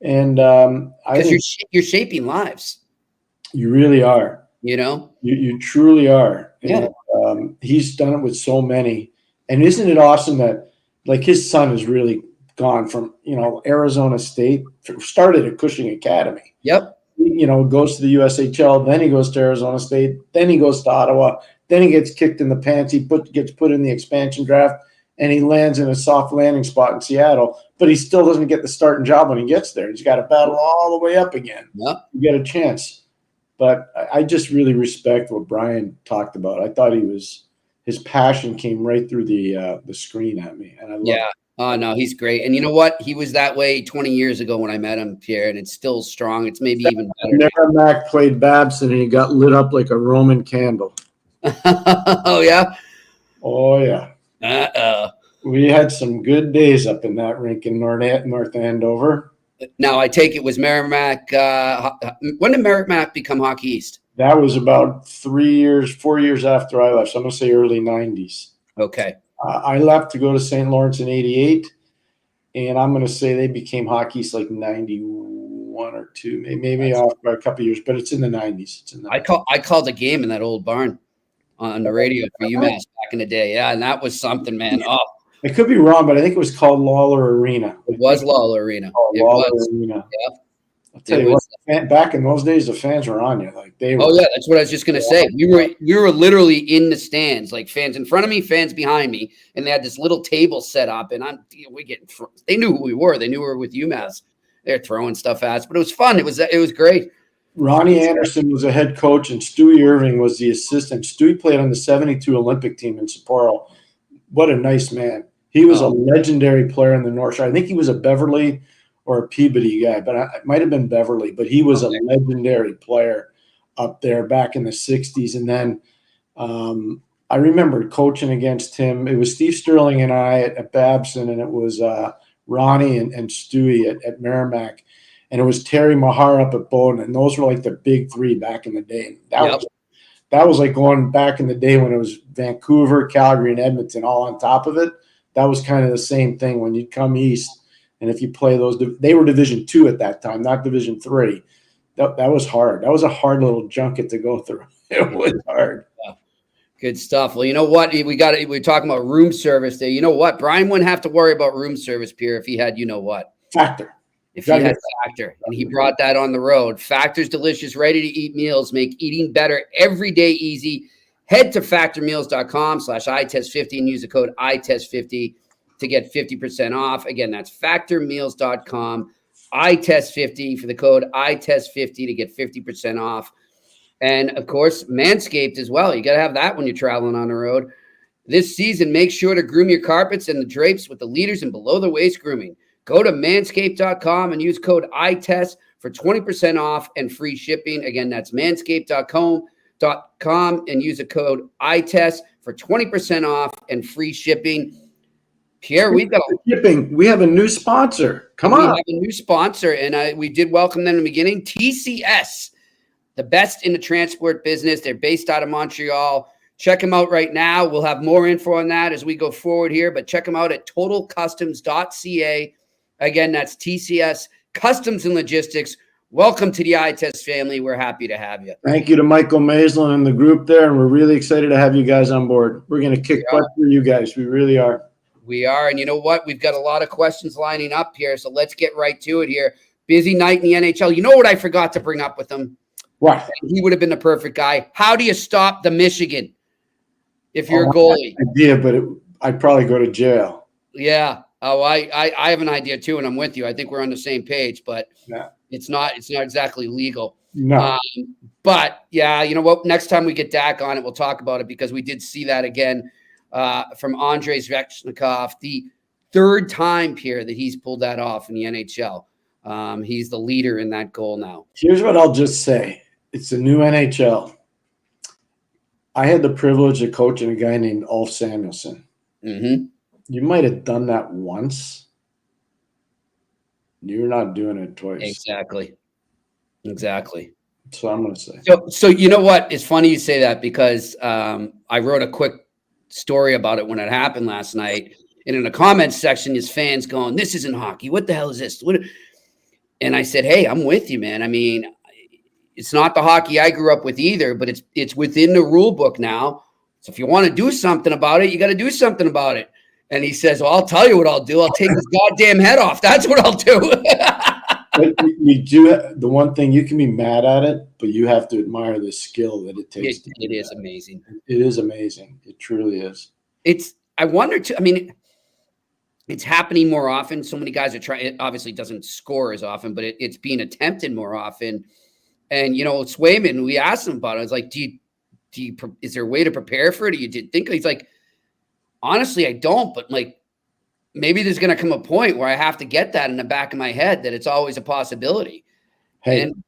And because you're shaping lives. You really are. You truly are. Yeah. And, he's done it with so many. And isn't it awesome that his son has really gone from, Arizona State, started at Cushing Academy. Yep. Goes to the USHL, then he goes to Arizona State, then he goes to Ottawa, then he gets kicked in the pants. He gets put in the expansion draft, and he lands in a soft landing spot in Seattle, but he still doesn't get the starting job when he gets there. He's got to battle all the way up again. Yep. You get a chance. But I just really respect what Brian talked about. I thought his passion came right through the screen at me, and I love it. Oh, no, he's great. And you know what? He was that way 20 years ago when I met him, Pierre, and it's still strong. It's maybe even better. Merrimack played Babson, and he got lit up like a Roman candle. Oh, yeah? Oh, yeah. We had some good days up in that rink in North Andover. Now, I take it was Merrimack. When did Merrimack become Hockey East? That was about 4 years after I left. So I'm going to say early 90s. Okay. I left to go to St. Lawrence in 88, and I'm going to say they became Hockey East like 91 or 2, maybe off by a couple of years, but it's in the 90s. I called a game in that old barn on the radio for UMass back in the day. Yeah, and that was something, man. Oh, I could be wrong, but I think it was called Lawler Arena. It was Lawler Arena. Lawler Arena. Yeah. I'll tell you what, back in those days, the fans were on you. Like they were. Oh yeah, that's what I was just gonna say. We were literally in the stands, like fans in front of me, fans behind me, and they had this little table set up. And they knew who we were. They knew we were with UMass. They're throwing stuff at us, but it was fun. It was great. Ronnie Anderson was a head coach, and Stewie Irving was the assistant. Stewie played on the '72 Olympic team in Sapporo. What a nice man. He was a legendary player in the North Shore. I think he was a Beverly or a Peabody guy, but it might have been Beverly. But he was a legendary player up there back in the 60s. And then I remember coaching against him. It was Steve Sterling and I at Babson, and it was Ronnie and Stewie at Merrimack. And it was Terry Mahar up at Bowdoin. And those were like the big three back in the day. That was like going back in the day when it was Vancouver, Calgary, and Edmonton all on top of it. That was kind of the same thing when you'd come east. And if you play those, they were Division II at that time, not Division III. That was hard. That was a hard little junket to go through. It was hard. Yeah. Good stuff. Well, you know what? We're talking about room service there. You know what? Brian wouldn't have to worry about room service, Pierre, if he had, you know what? Factor. If he had Factor, and he brought that on the road. Factor's delicious, ready-to-eat meals make eating better every day easy. Head to factormeals.com/iTest50 and use the code iTest50 to get 50% off. Again, that's factormeals.com, iTest50 for the code iTest50 to get 50% off. And, of course, Manscaped as well. You got to have that when you're traveling on the road. This season, make sure to groom your carpets and the drapes with the leaders in below-the-waist grooming. Go to manscaped.com and use code iTest for 20% off and free shipping. Again, that's manscaped.com and use the code iTest for 20% off and free shipping. Pierre, we have a new sponsor. Come on. We have a new sponsor, and we did welcome them in the beginning. TCS, the best in the transport business. They're based out of Montreal. Check them out right now. We'll have more info on that as we go forward here, but check them out at totalcustoms.ca. Again, that's TCS Customs and Logistics. Welcome to the iTest family. We're happy to have you. Thank you to Michael Maislin and the group there, and we're really excited to have you guys on board. We're going to kick butt for you guys. We really are. We are, and you know what? We've got a lot of questions lining up here, so let's get right to it here. Busy night in the NHL. You know what I forgot to bring up with him? What? He would have been the perfect guy. How do you stop the Michigan if you're a goalie? Idea, but I'd probably go to jail. Yeah. Oh, I have an idea too, and I'm with you. I think we're on the same page, but it's not exactly legal. No. But yeah, you know what? Next time we get Dak on it, we'll talk about it because we did see that again from Andrei Svechnikov, the third time, Pierre, that he's pulled that off in the NHL. He's the leader in that goal now. Here's what I'll just say. It's a new NHL. I had the privilege of coaching a guy named Ulf Samuelsson. Mm-hmm. You might have done that once. You're not doing it twice. Exactly. That's what I'm going to say. So you know what? It's funny you say that because I wrote a quick story about it when it happened last night. And in the comments section, there's fans going, "This isn't hockey. What the hell is this?" And I said, "Hey, I'm with you, man. I mean, it's not the hockey I grew up with either, but it's within the rule book now. So if you want to do something about it, you got to do something about it." And he says, "Well, I'll tell you what I'll do. I'll take his goddamn head off. That's what I'll do." But you do the one thing, you can be mad at it, but you have to admire the skill that it takes. It is amazing. It is amazing. It truly is. I wonder too. I mean, it's happening more often. So many guys are trying. It obviously doesn't score as often, but it's being attempted more often. And you know, Swayman, we asked him about it. I was like, is there a way to prepare for it? Or you did think? He's like, honestly, I don't, but like maybe there's going to come a point where I have to get that in the back of my head that it's always a possibility. Hey, and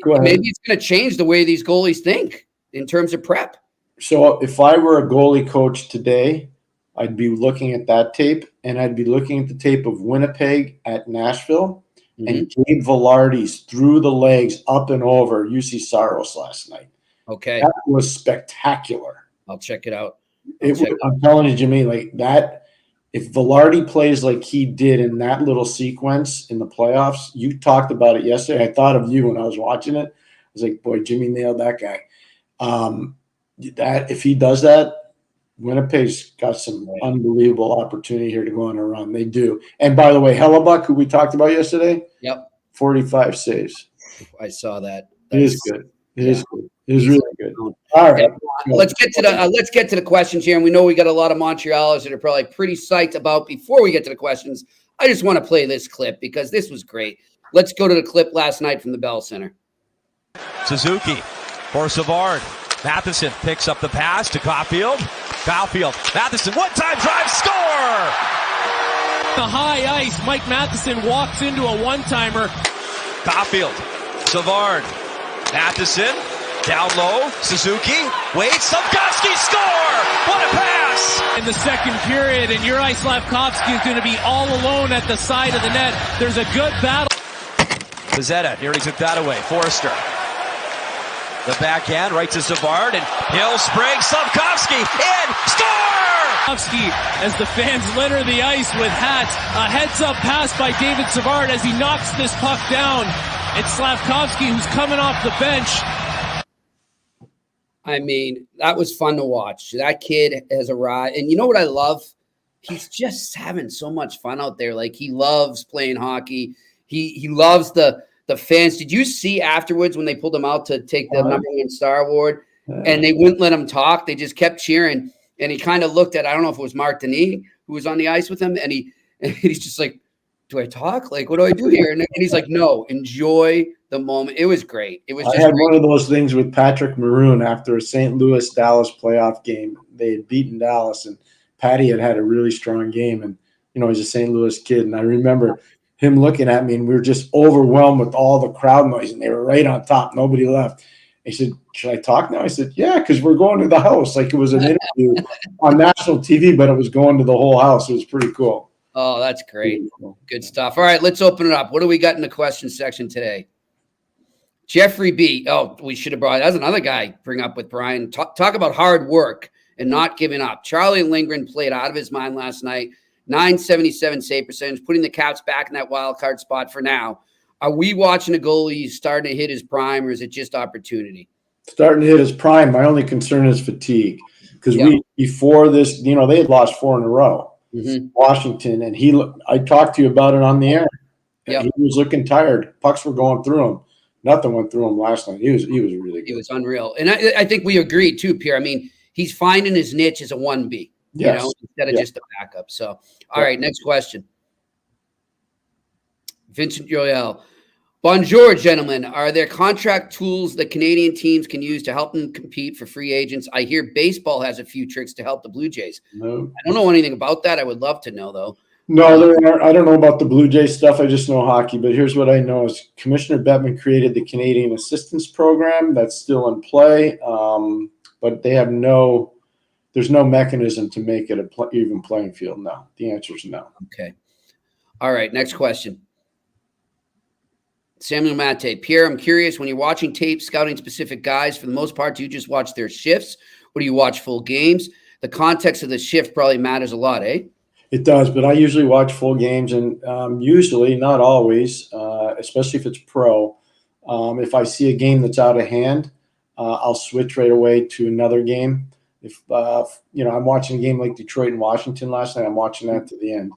maybe it's going to change the way these goalies think in terms of prep. So if I were a goalie coach today, I'd be looking at that tape, and I'd be looking at the tape of Winnipeg at Nashville and Gabe Velarde's through the legs up and over UC Saros last night. Okay. That was spectacular. I'll check it out. I'm telling you, Jimmy, like that, if Velarde plays like he did in that little sequence in the playoffs, you talked about it yesterday. I thought of you when I was watching it. I was like, boy, Jimmy nailed that guy. That if he does that, Winnipeg's got some unbelievable opportunity here to go on a run. They do. And by the way, Hellebuck, who we talked about yesterday, 45 saves. I saw that. It is good. It is good. It is really good. All right. Let's get to the questions here. And we know we got a lot of Montrealers that are probably pretty psyched about. Before we get to the questions, I just want to play this clip because this was great. Let's go to the clip last night from the Bell Center. Suzuki for Savard. Matheson picks up the pass to Caulfield. Matheson, one-time drive, score! The high ice, Mike Matheson walks into a one-timer. Caulfield, Savard, Matheson, down low, Suzuki, waits, Slafkovsky, score! What a pass! In the second period, and Juraj Slafkovsky is going to be all alone at the side of the net. There's a good battle. Pizzetta nearly took that away. Forrester. The backhand, right to Savard, and Hill springs, Slafkovsky, in, score! Slafkovsky, as the fans litter the ice with hats, a heads-up pass by David Savard as he knocks this puck down. It's Slafkovsky who's coming off the bench. I mean, that was fun to watch. That kid has arrived. And you know what I love? He's just having so much fun out there. Like, he loves playing hockey. He loves the fans. Did you see afterwards when they pulled him out to take the number one star award and they wouldn't let him talk? They just kept cheering. And he kind of looked at, I don't know if it was Mark Denis who was on the ice with him. And he's just like, do I talk? Like, what do I do here? And he's like, no, enjoy the moment. It was great. It was just I had great. one of those things with Patrick Maroon after a St. Louis-Dallas playoff game. They had beaten Dallas, and Patty had a really strong game. And, you know, he's a St. Louis kid. And I remember him looking at me, and we were just overwhelmed with all the crowd noise, and they were right on top. Nobody left. He said, should I talk now? I said, yeah, because we're going to the house. Like, it was an interview on national TV, but it was going to the whole house. It was pretty cool. Oh, that's great. Good stuff. All right, let's open it up. What do we got in the question section today? Jeffrey B. Oh, we should have brought – that's another guy bring up with Brian. Talk about hard work and not giving up. Charlie Lindgren played out of his mind last night. 977 save percentage, putting the Caps back in that wild card spot for now. Are we watching a goalie starting to hit his prime, or is it just opportunity? Starting to hit his prime. My only concern is fatigue, because before this, you know, they had lost 4 in a row. Washington, and I talked to you about it on the air. He was looking tired. Pucks were going through him. Nothing went through him last night. He was really good. He was unreal. And I think we agreed too, Pierre. I mean, he's finding his niche as a 1B, you know, instead of just a backup. So, all right, next question. Vincent Joel. Bonjour, gentlemen. Are there contract tools that Canadian teams can use to help them compete for free agents? I hear baseball has a few tricks to help the Blue Jays. No. I don't know anything about that. I would love to know, though. No, there aren't. I don't know about the Blue Jays stuff. I just know hockey. But here's what I know is Commissioner Bettman created the Canadian Assistance Program. That's still in play. But they have there's no mechanism to make it even playing field. No. The answer is no. Okay. All right, next question. Samuel Mate. Pierre, I'm curious, when you're watching tape, scouting specific guys, for the most part, do you just watch their shifts, or do you watch full games? The context of the shift probably matters a lot, eh? It does, but I usually watch full games, and usually, not always, especially if it's pro. If I see a game that's out of hand, I'll switch right away to another game. If I'm watching a game like Detroit and Washington last night, I'm watching that to the end.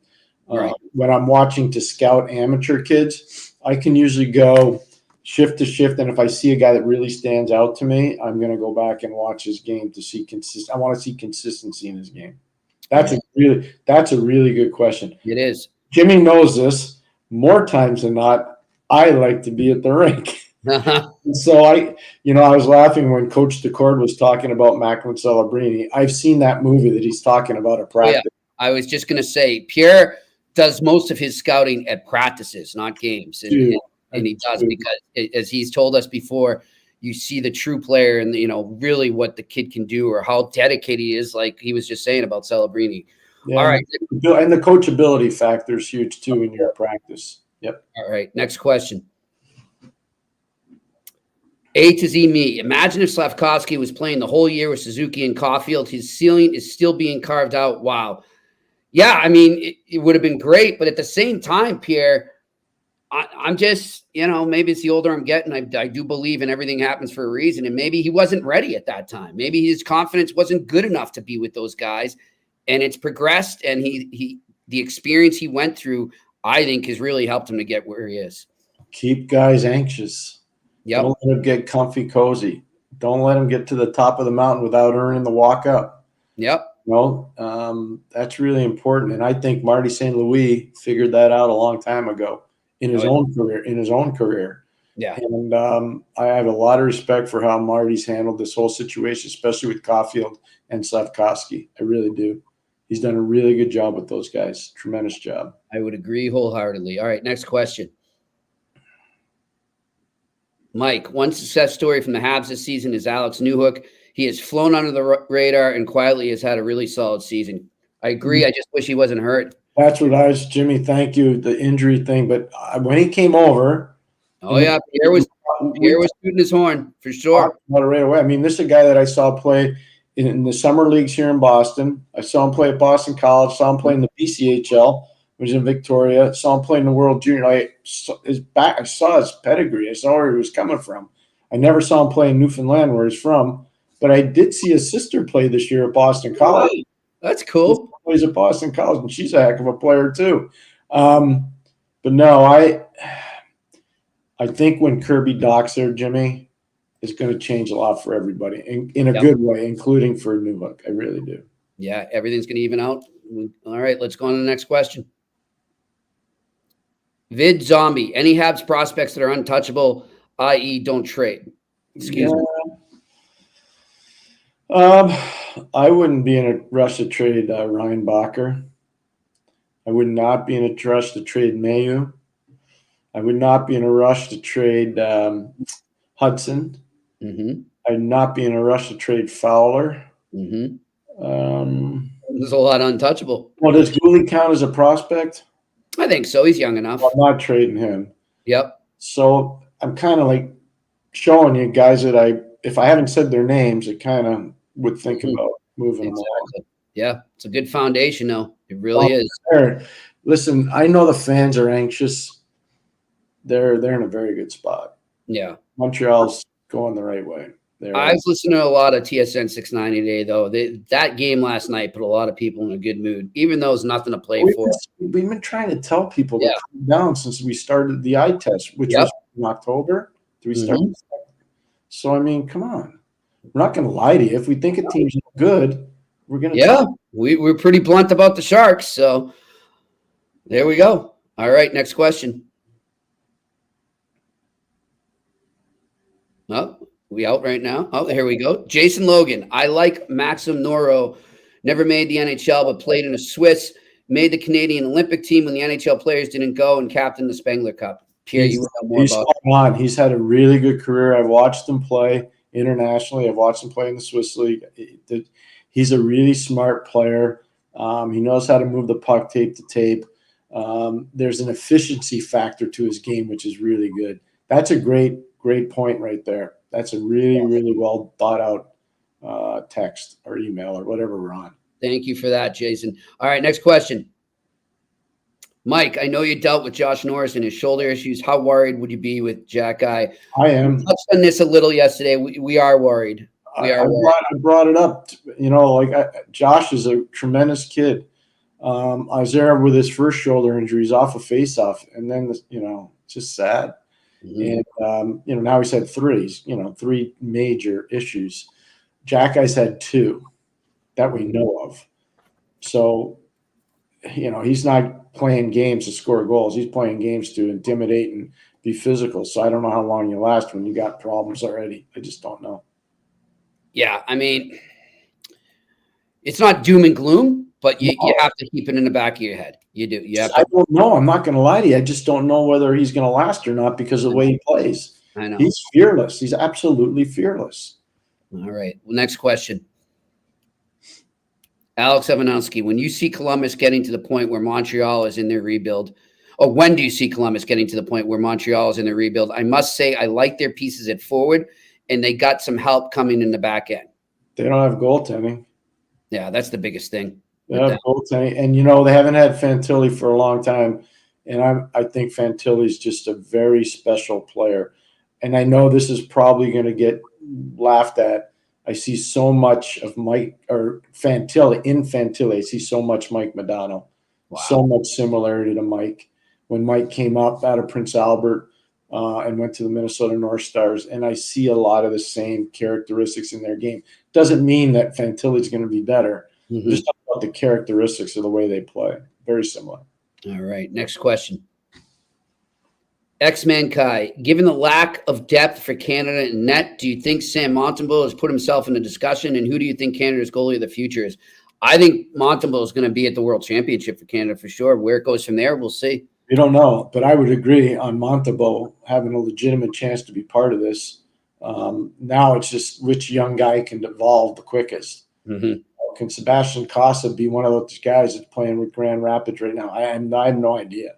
When I'm watching to scout amateur kids, I can usually go shift to shift, and if I see a guy that really stands out to me, I'm going to go back and watch his game to see I want to see consistency in his game. That's a really good question. It is. Jimmy knows this. More times than not, I like to be at the rink. And so I was laughing when Coach Daccord was talking about Macklin Celebrini. I've seen that movie that he's talking about at practice. Yeah, I was just going to say, Pierre does most of his scouting at practices, not games. And he does because, as he's told us before, you see the true player and, really what the kid can do or how dedicated he is, like he was just saying about Celebrini. Yeah, all right. And the coachability factor is huge, too, in your practice. Yep. All right. Next question. A to Z me. Imagine if Slafkovsky was playing the whole year with Suzuki and Caulfield. His ceiling is still being carved out. Wow. Yeah, I mean, it would have been great. But at the same time, Pierre, I'm just, maybe it's the older I'm getting. I do believe in everything happens for a reason. And maybe he wasn't ready at that time. Maybe his confidence wasn't good enough to be with those guys. And it's progressed. And the experience he went through, I think, has really helped him to get where he is. Keep guys anxious. Yep. Don't let him get comfy cozy. Don't let him get to the top of the mountain without earning the walk up. Yep. That's really important. And I think Marty St. Louis figured that out a long time ago in his own career. Yeah. And I have a lot of respect for how Marty's handled this whole situation, especially with Caulfield and Slafkovsky. I really do. He's done a really good job with those guys. Tremendous job. I would agree wholeheartedly. All right, next question. Mike, one success story from the Habs this season is Alex Newhook. He has flown under the radar and quietly has had a really solid season. I agree. I just wish he wasn't hurt. That's what Jimmy, thank you, the injury thing. But when he came over. Oh, yeah, Pierre was shooting his horn for sure. Right away. I mean, this is a guy that I saw play in the summer leagues here in Boston. I saw him play at Boston College, saw him play in the BCHL, which is in Victoria, saw him play in the World Junior. I saw his pedigree. I saw where he was coming from. I never saw him play in Newfoundland, where he's from, but I did see his sister play this year at Boston College. Wow, that's cool. She plays at Boston College, and she's a heck of a player too. But no, I think when Kirby docks there, Jimmy, it's going to change a lot for everybody in a good way, including for Newhook. I really do. Yeah, everything's going to even out. All right, let's go on to the next question. Vid Zombie, any Habs prospects that are untouchable, i.e. don't trade? Excuse me. I wouldn't be in a rush to trade Ryan Bacher. I would not be in a rush to trade Mayu. I would not be in a rush to trade Hudson. Mm-hmm. I'd not be in a rush to trade Fowler. Mm-hmm. There's a lot untouchable. Well, does Gooley count as a prospect? I think so. He's young enough. I'm not trading him. Yep. So I'm kind of like showing you guys that if I haven't said their names, I kind of would think about moving them along. Yeah, it's a good foundation, though. It really is. Listen, I know the fans are anxious. They're in a very good spot. Yeah. Montreal's going the right way. I was listening to a lot of TSN 690 today, though. That game last night put a lot of people in a good mood, even though it's nothing to play for. We've been trying to tell people to calm down since we started the eye test, which was in October. Did we start? So, I mean, come on. We're not going to lie to you. If we think a team's good, we're going to. Yeah, we're pretty blunt about the Sharks. So there we go. All right, next question. Oh, we out right now? Oh, here we go. Jason Logan. I like Maxim Noro. Never made the NHL, but played in a Swiss. Made the Canadian Olympic team when the NHL players didn't go and captained the Spengler Cup. Pierre, you know more about it. He's had a really good career. I've watched him play internationally. I've watched him play in the Swiss League. He's a really smart player. He knows how to move the puck tape to tape. There's an efficiency factor to his game, which is really good. That's a great point right there. That's a really, really well thought out text or email or whatever we're on. Thank you for that, Jason. All right, next question. Mike, I know you dealt with Josh Norris and his shoulder issues. How worried would you be with Jack Guy? I am. We touched on this a little yesterday. We are worried. I brought it up. Josh is a tremendous kid. I was there with his first shoulder injury. He's off a face-off, and then it's just sad. Mm-hmm. And now he's had three major issues. Jack Guy's had two that we know of. So, he's not playing games to score goals. He's playing games to intimidate and be physical. So I don't know how long you last when you got problems already. I just don't know. Yeah, I mean, it's not doom and gloom, but you have to keep it in the back of your head. You do. I don't know. I'm not going to lie to you. I just don't know whether he's going to last or not because of the way he plays. I know. He's fearless. He's absolutely fearless. All right. Well, next question. Alex Evanowski, when you see Columbus getting to the point where Montreal is in their rebuild, or when do you see Columbus getting to the point where Montreal is in their rebuild? I must say I like their pieces at forward, and they got some help coming in the back end. They don't have goaltending. Yeah, that's the biggest thing. They have goaltending, and they haven't had Fantilli for a long time, and I think Fantilli's just a very special player. And I know this is probably going to get laughed at. I see so much of Mike or Fantilli in Fantilli. I see so much Mike Modano, so much similarity to Mike. When Mike came up out of Prince Albert, and went to the Minnesota North Stars, and I see a lot of the same characteristics in their game. Doesn't mean that Fantilli's going to be better. Just talk about the characteristics of the way they play. Very similar. All right, next question. X-Man Kai, given the lack of depth for Canada in net, do you think Sam Montembeault has put himself in the discussion, and who do you think Canada's goalie of the future is? I think Montembeault is going to be at the World Championship for Canada for sure. Where it goes from there, we'll see. We don't know, but I would agree on Montembeault having a legitimate chance to be part of this. Now it's just which young guy can evolve the quickest. Can Sebastian Cossa be one of those guys that's playing with Grand Rapids right now? I have no idea.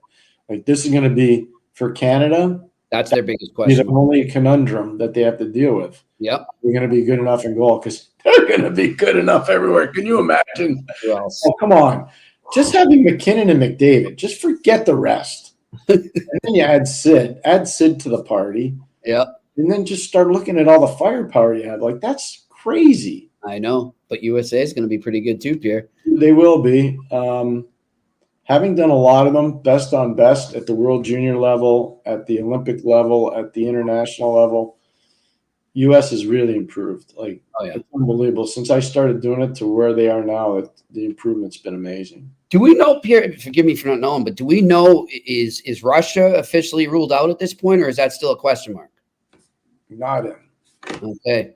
Like, this is going to be for Canada. That's their biggest question. The only conundrum that they have to deal with. Yep. They're going to be good enough in goal because they're going to be good enough everywhere. Can you imagine? Oh, come on. Just having McKinnon and McDavid. Just forget the rest. And then you add Sid. Add Sid to the party. Yep. And then just start looking at all the firepower you have. Like, that's crazy. I know. But USA is going to be pretty good too, Pierre. They will be. Having done a lot of them, best on best at the World Junior level, at the Olympic level, at the international level, U.S. has really improved. Like, it's unbelievable. Since I started doing it to where they are now, the improvement's been amazing. Do we know, Pierre, forgive me for not knowing, but do we know, is Russia officially ruled out at this point, or is that still a question mark? Not in. Okay.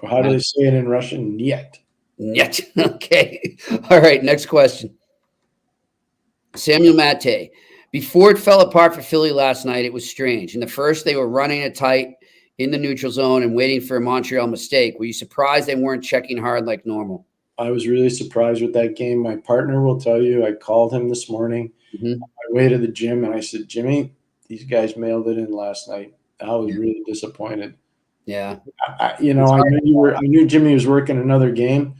How do they say it in Russian? Niet. Niet. Okay. All right, next question. Samuel Mate. Before it fell apart for Philly last night, it was strange. In the first, they were running it tight in the neutral zone and waiting for a Montreal mistake. Were you surprised they weren't checking hard like normal? I was really surprised with that game. My partner will tell you, I called him this morning on my way to the gym, and I said, Jimmy, these guys mailed it in last night. I was really disappointed. Yeah. I knew Jimmy was working another game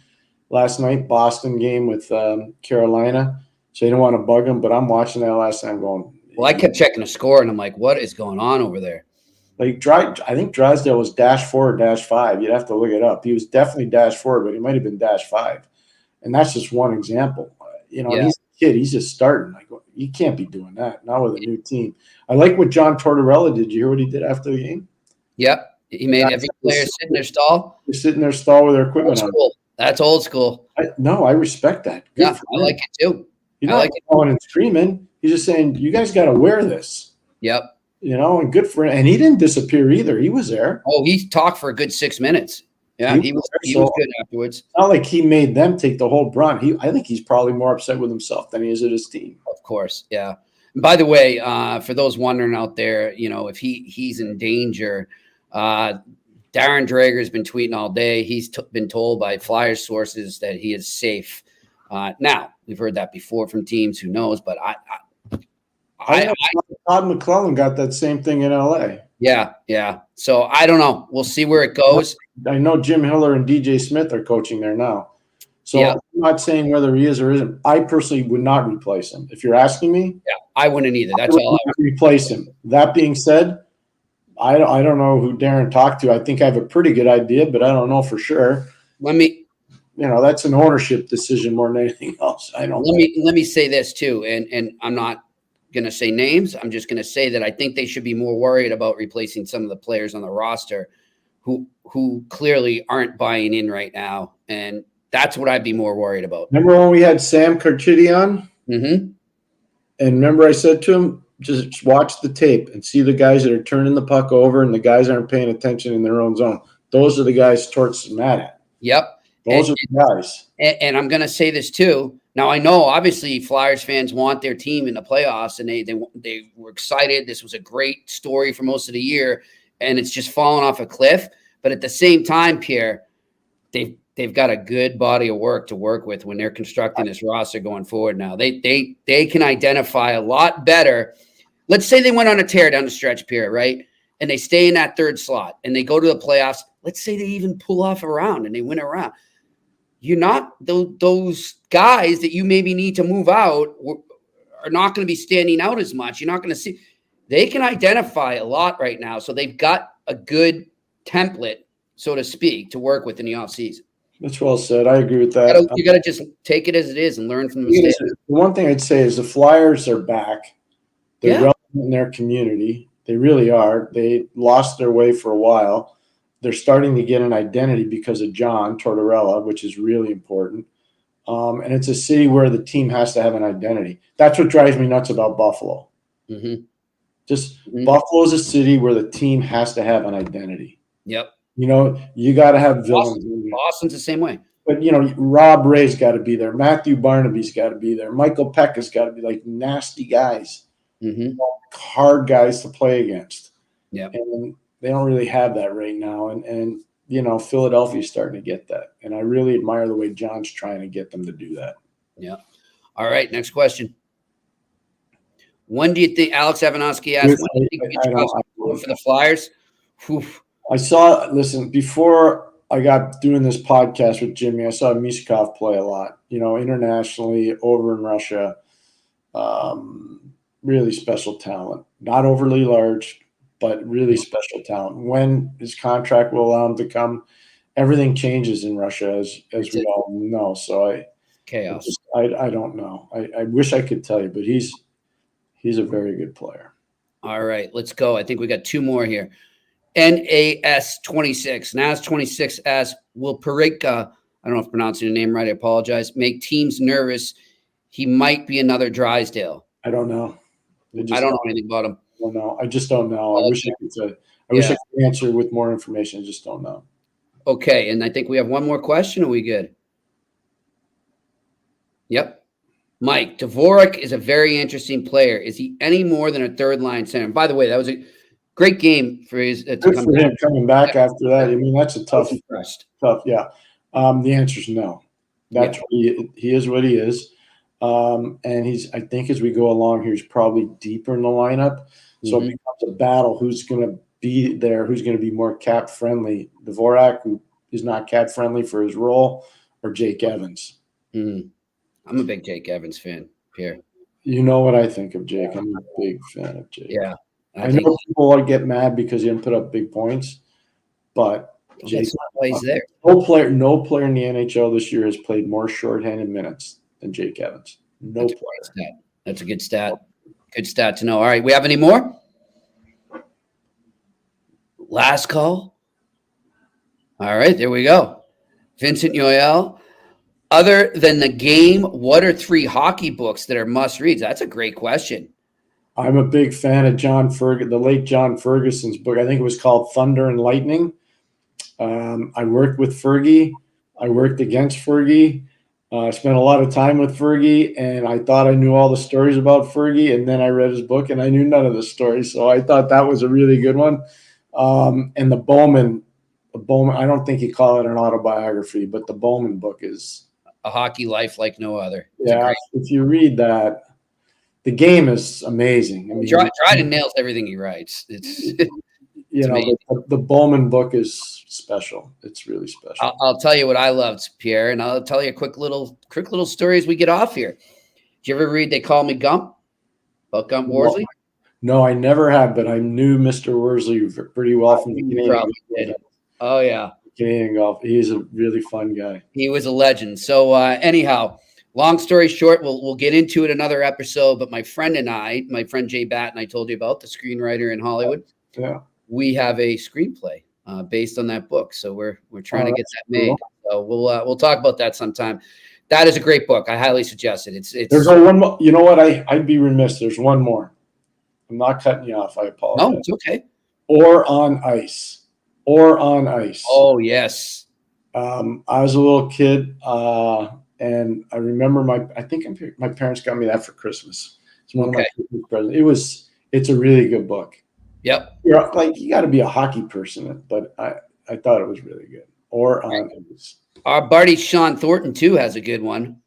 last night, Boston game with Carolina. So you don't want to bug him, but I'm watching that last night going. Well, I kept checking the score, and I'm like, what is going on over there? Like, I think Drysdale was -4 or -5. You'd have to look it up. He was definitely -4, but he might have been -5. And that's just one example. He's a kid. He's just starting. Like, you can't be doing that, not with a new team. I like what John Tortorella did. You hear what he did after the game? Yep. He made every player sit in their stall. They're sitting in their stall with their equipment on. That's old school. I respect that. Good I like it too. He's not calling and screaming. He's just saying, you guys got to wear this. Yep. And good for him. And he didn't disappear either. He was there. Oh, he talked for a good 6 minutes. Yeah, he was good afterwards. Not like he made them take the whole brunt. I think he's probably more upset with himself than he is at his team. Of course, yeah. And by the way, for those wondering out there, if he's in danger, Darren Dreger's been tweeting all day. He's been told by Flyers sources that he is safe. Now, we've heard that before from teams. Who knows? But Todd McClellan got that same thing in L.A. Yeah. So I don't know. We'll see where it goes. I know Jim Hiller and DJ Smith are coaching there now. So I'm not saying whether he is or isn't. I personally would not replace him. If you're asking me, I wouldn't either. That's all. I would replace him. That being said, I don't know who Darren talked to. I think I have a pretty good idea, but I don't know for sure. That's an ownership decision more than anything else. Let me say this too, and I'm not going to say names. I'm just going to say that I think they should be more worried about replacing some of the players on the roster who clearly aren't buying in right now, and that's what I'd be more worried about. Remember when we had Sam Carchidi on? Mm-hmm. And remember I said to him, just watch the tape and see the guys that are turning the puck over and the guys aren't paying attention in their own zone. Those are the guys Torts is mad at. Yep. Those are the guys. And I'm going to say this too. Now, I know obviously Flyers fans want their team in the playoffs, and they were excited. This was a great story for most of the year, and it's just fallen off a cliff. But at the same time, Pierre, they've got a good body of work to work with when they're constructing this roster going forward now. They can identify a lot better. Let's say they went on a tear down the stretch, Pierre, right? And they stay in that third slot, and they go to the playoffs. Let's say they even pull off a round and they win a round. You're not those guys that you maybe need to move out are not going to be standing out as much. You're not going to see. They can identify a lot right now, so they've got a good template, so to speak, to work with in the offseason. That's well said. I agree with that. You got to just take it as it is and learn from the mistakes. The one thing I'd say is the Flyers are back. They're relevant in their community. They really are. They lost their way for a while. They're starting to get an identity because of John Tortorella, which is really important. And it's a city where the team has to have an identity. That's what drives me nuts about Buffalo. Buffalo is a city where the team has to have an identity. Yep. You know, you got to have villains. Boston's the same way. But, you know, Rob Ray's got to be there. Matthew Barnaby's got to be there. Michael Peck has got to be, like, nasty guys. Hard guys to play against. Yeah. And they don't really have that right now. And you know, Philadelphia's starting to get that. And I really admire the way John's trying to get them to do that. Yeah. All right, next question. When do you think, Alex Avanosky asked, when do you think we get for the Flyers? Whew. Listen, before I got doing this podcast with Jimmy, I saw Mishkov play a lot, you know, internationally, over in Russia. Really special talent. Not overly large, but really special talent. When his contract will allow him to come, everything changes in Russia, as we all know. So chaos. I don't know. I wish I could tell you, but he's a very good player. All right, let's go. I think we got two more here. NAS26. NAS26 asks, will Parika, I don't know if I'm pronouncing the name right, I apologize, make teams nervous? He might be another Drysdale. I don't know. I don't know anything about him. I don't know. I just don't know. I wish I could say. I wish I could answer with more information. I just don't know. Okay, and I think we have one more question. Are we good? Yep. Mike, Dvorak is a very interesting player. Is he any more than a third-line center? And by the way, that was a great game for his to Good come for back. him coming back after that. I mean, that's a tough. Yeah. The answer is no. That's what he is what he is. And I think as we go along here, he's probably deeper in the lineup. So it becomes a battle. Who's going to be there? Who's going to be more cap friendly? Dvorak, who is not cap friendly for his role, or Jake Evans? I'm a big Jake Evans fan, Pierre. You know what I think of Jake. I'm a big fan of Jake. Yeah. I know people get mad because he didn't put up big points, but Jake, plays there. No player in the NHL this year has played more shorthanded minutes than Jake Evans. No player. That's a good stat. Good stat to know. All right, we have any more? Last call. All right, there we go. Vincent Yoel. Other than the game, what are 3 hockey books that are must reads? That's a great question. I'm a big fan of the late John Ferguson's book. I think it was called Thunder and Lightning. I worked with Fergie. I worked against Fergie. I spent a lot of time with Fergie, and I thought I knew all the stories about Fergie, and then I read his book, and I knew none of the stories. So I thought that was a really good one. And the Bowman, I don't think you call it an autobiography, but the Bowman book is a hockey life like no other. If you read that, the game is amazing. I mean, Dryden nails everything he writes. The Bowman book is special. It's really special. I'll tell you what I loved, Pierre, and I'll tell you a quick little story as we get off here. Did you ever read They Call Me Gump? About Gump Worsley? No, I never have, but I knew Mr. Worsley pretty well from the Canadian. Oh, yeah. Canadian golf. He's a really fun guy. He was a legend. So anyhow, long story short, we'll get into it another episode, but my friend Jay Batten, I told you about, the screenwriter in Hollywood. Yeah. We have a screenplay based on that book. So we're trying to get that made. Cool. So we'll talk about that sometime. That is a great book. I highly suggest it. There's one more. You know what? I'd be remiss. There's one more. I'm not cutting you off. I apologize. No, it's okay. Or on Ice. Oh, yes. I was a little kid, and I remember I think my parents got me that for Christmas. It's one of my Christmas presents. It's a really good book. Yep. You got to be a hockey person, but I thought it was really good. Or on Ice. Our buddy Sean Thornton too has a good one.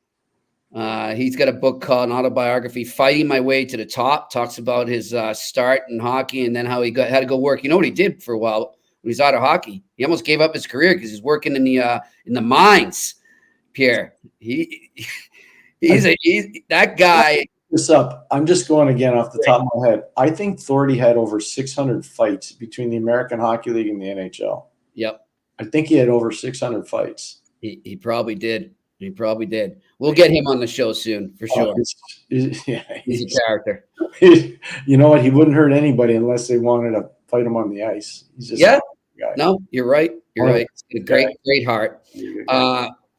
He's got a book called An Autobiography, Fighting My Way to the Top. Talks about his start in hockey and then how he had to go work. You know what he did for a while when he's out of hockey? He almost gave up his career because he's working in the mines. Pierre, he's that guy. This up. I'm just going again off the top of my head. I think Thornton had over 600 fights between the American Hockey League and the NHL. Yep. I think he had over 600 fights. He probably did. He probably did. We'll get him on the show soon for sure. He's a character. You know what? He wouldn't hurt anybody unless they wanted to fight him on the ice. He's just a guy. No, you're right. You're right. He's got a great heart.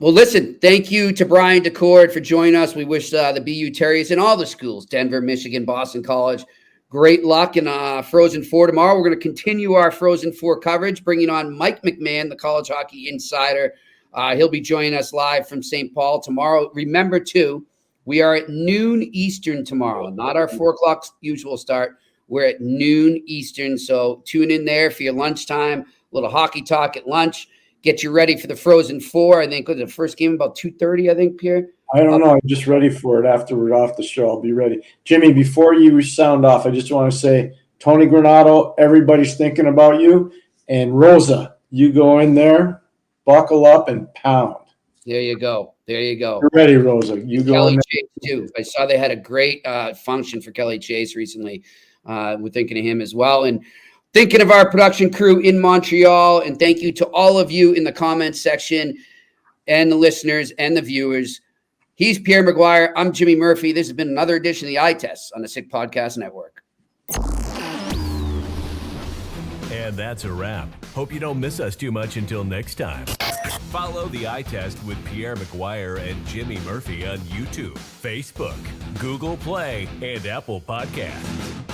Well, listen, thank you to Brian Daccord for joining us. We wish the BU Terriers and all the schools, Denver, Michigan, Boston College, great luck in Frozen Four tomorrow. We're going to continue our Frozen Four coverage, bringing on Mike McMahon, the college hockey insider. He'll be joining us live from St. Paul tomorrow. Remember, too, we are at noon Eastern tomorrow, not our 4 o'clock usual start. We're at noon Eastern, so tune in there for your lunchtime, a little hockey talk at lunch. Get you ready for the Frozen Four. I think the first game about 2:30, I think, Pierre. I don't know. I'm just ready for it after we're off the show. I'll be ready. Jimmy, before you sound off, I just want to say, Tony Granato, everybody's thinking about you. And Rosa, you go in there, buckle up, and pound. There you go. There you go. You're ready, Rosa. You go Kelly in Chase, too. I saw they had a great function for Kelly Chase recently. We're thinking of him as well. And thinking of our production crew in Montreal. And thank you to all of you in the comments section and the listeners and the viewers. He's Pierre McGuire. I'm Jimmy Murphy. This has been another edition of the Eye Test on the Sick Podcast Network. And that's a wrap. Hope you don't miss us too much until next time. Follow the Eye Test with Pierre McGuire and Jimmy Murphy on YouTube, Facebook, Google Play, and Apple Podcasts.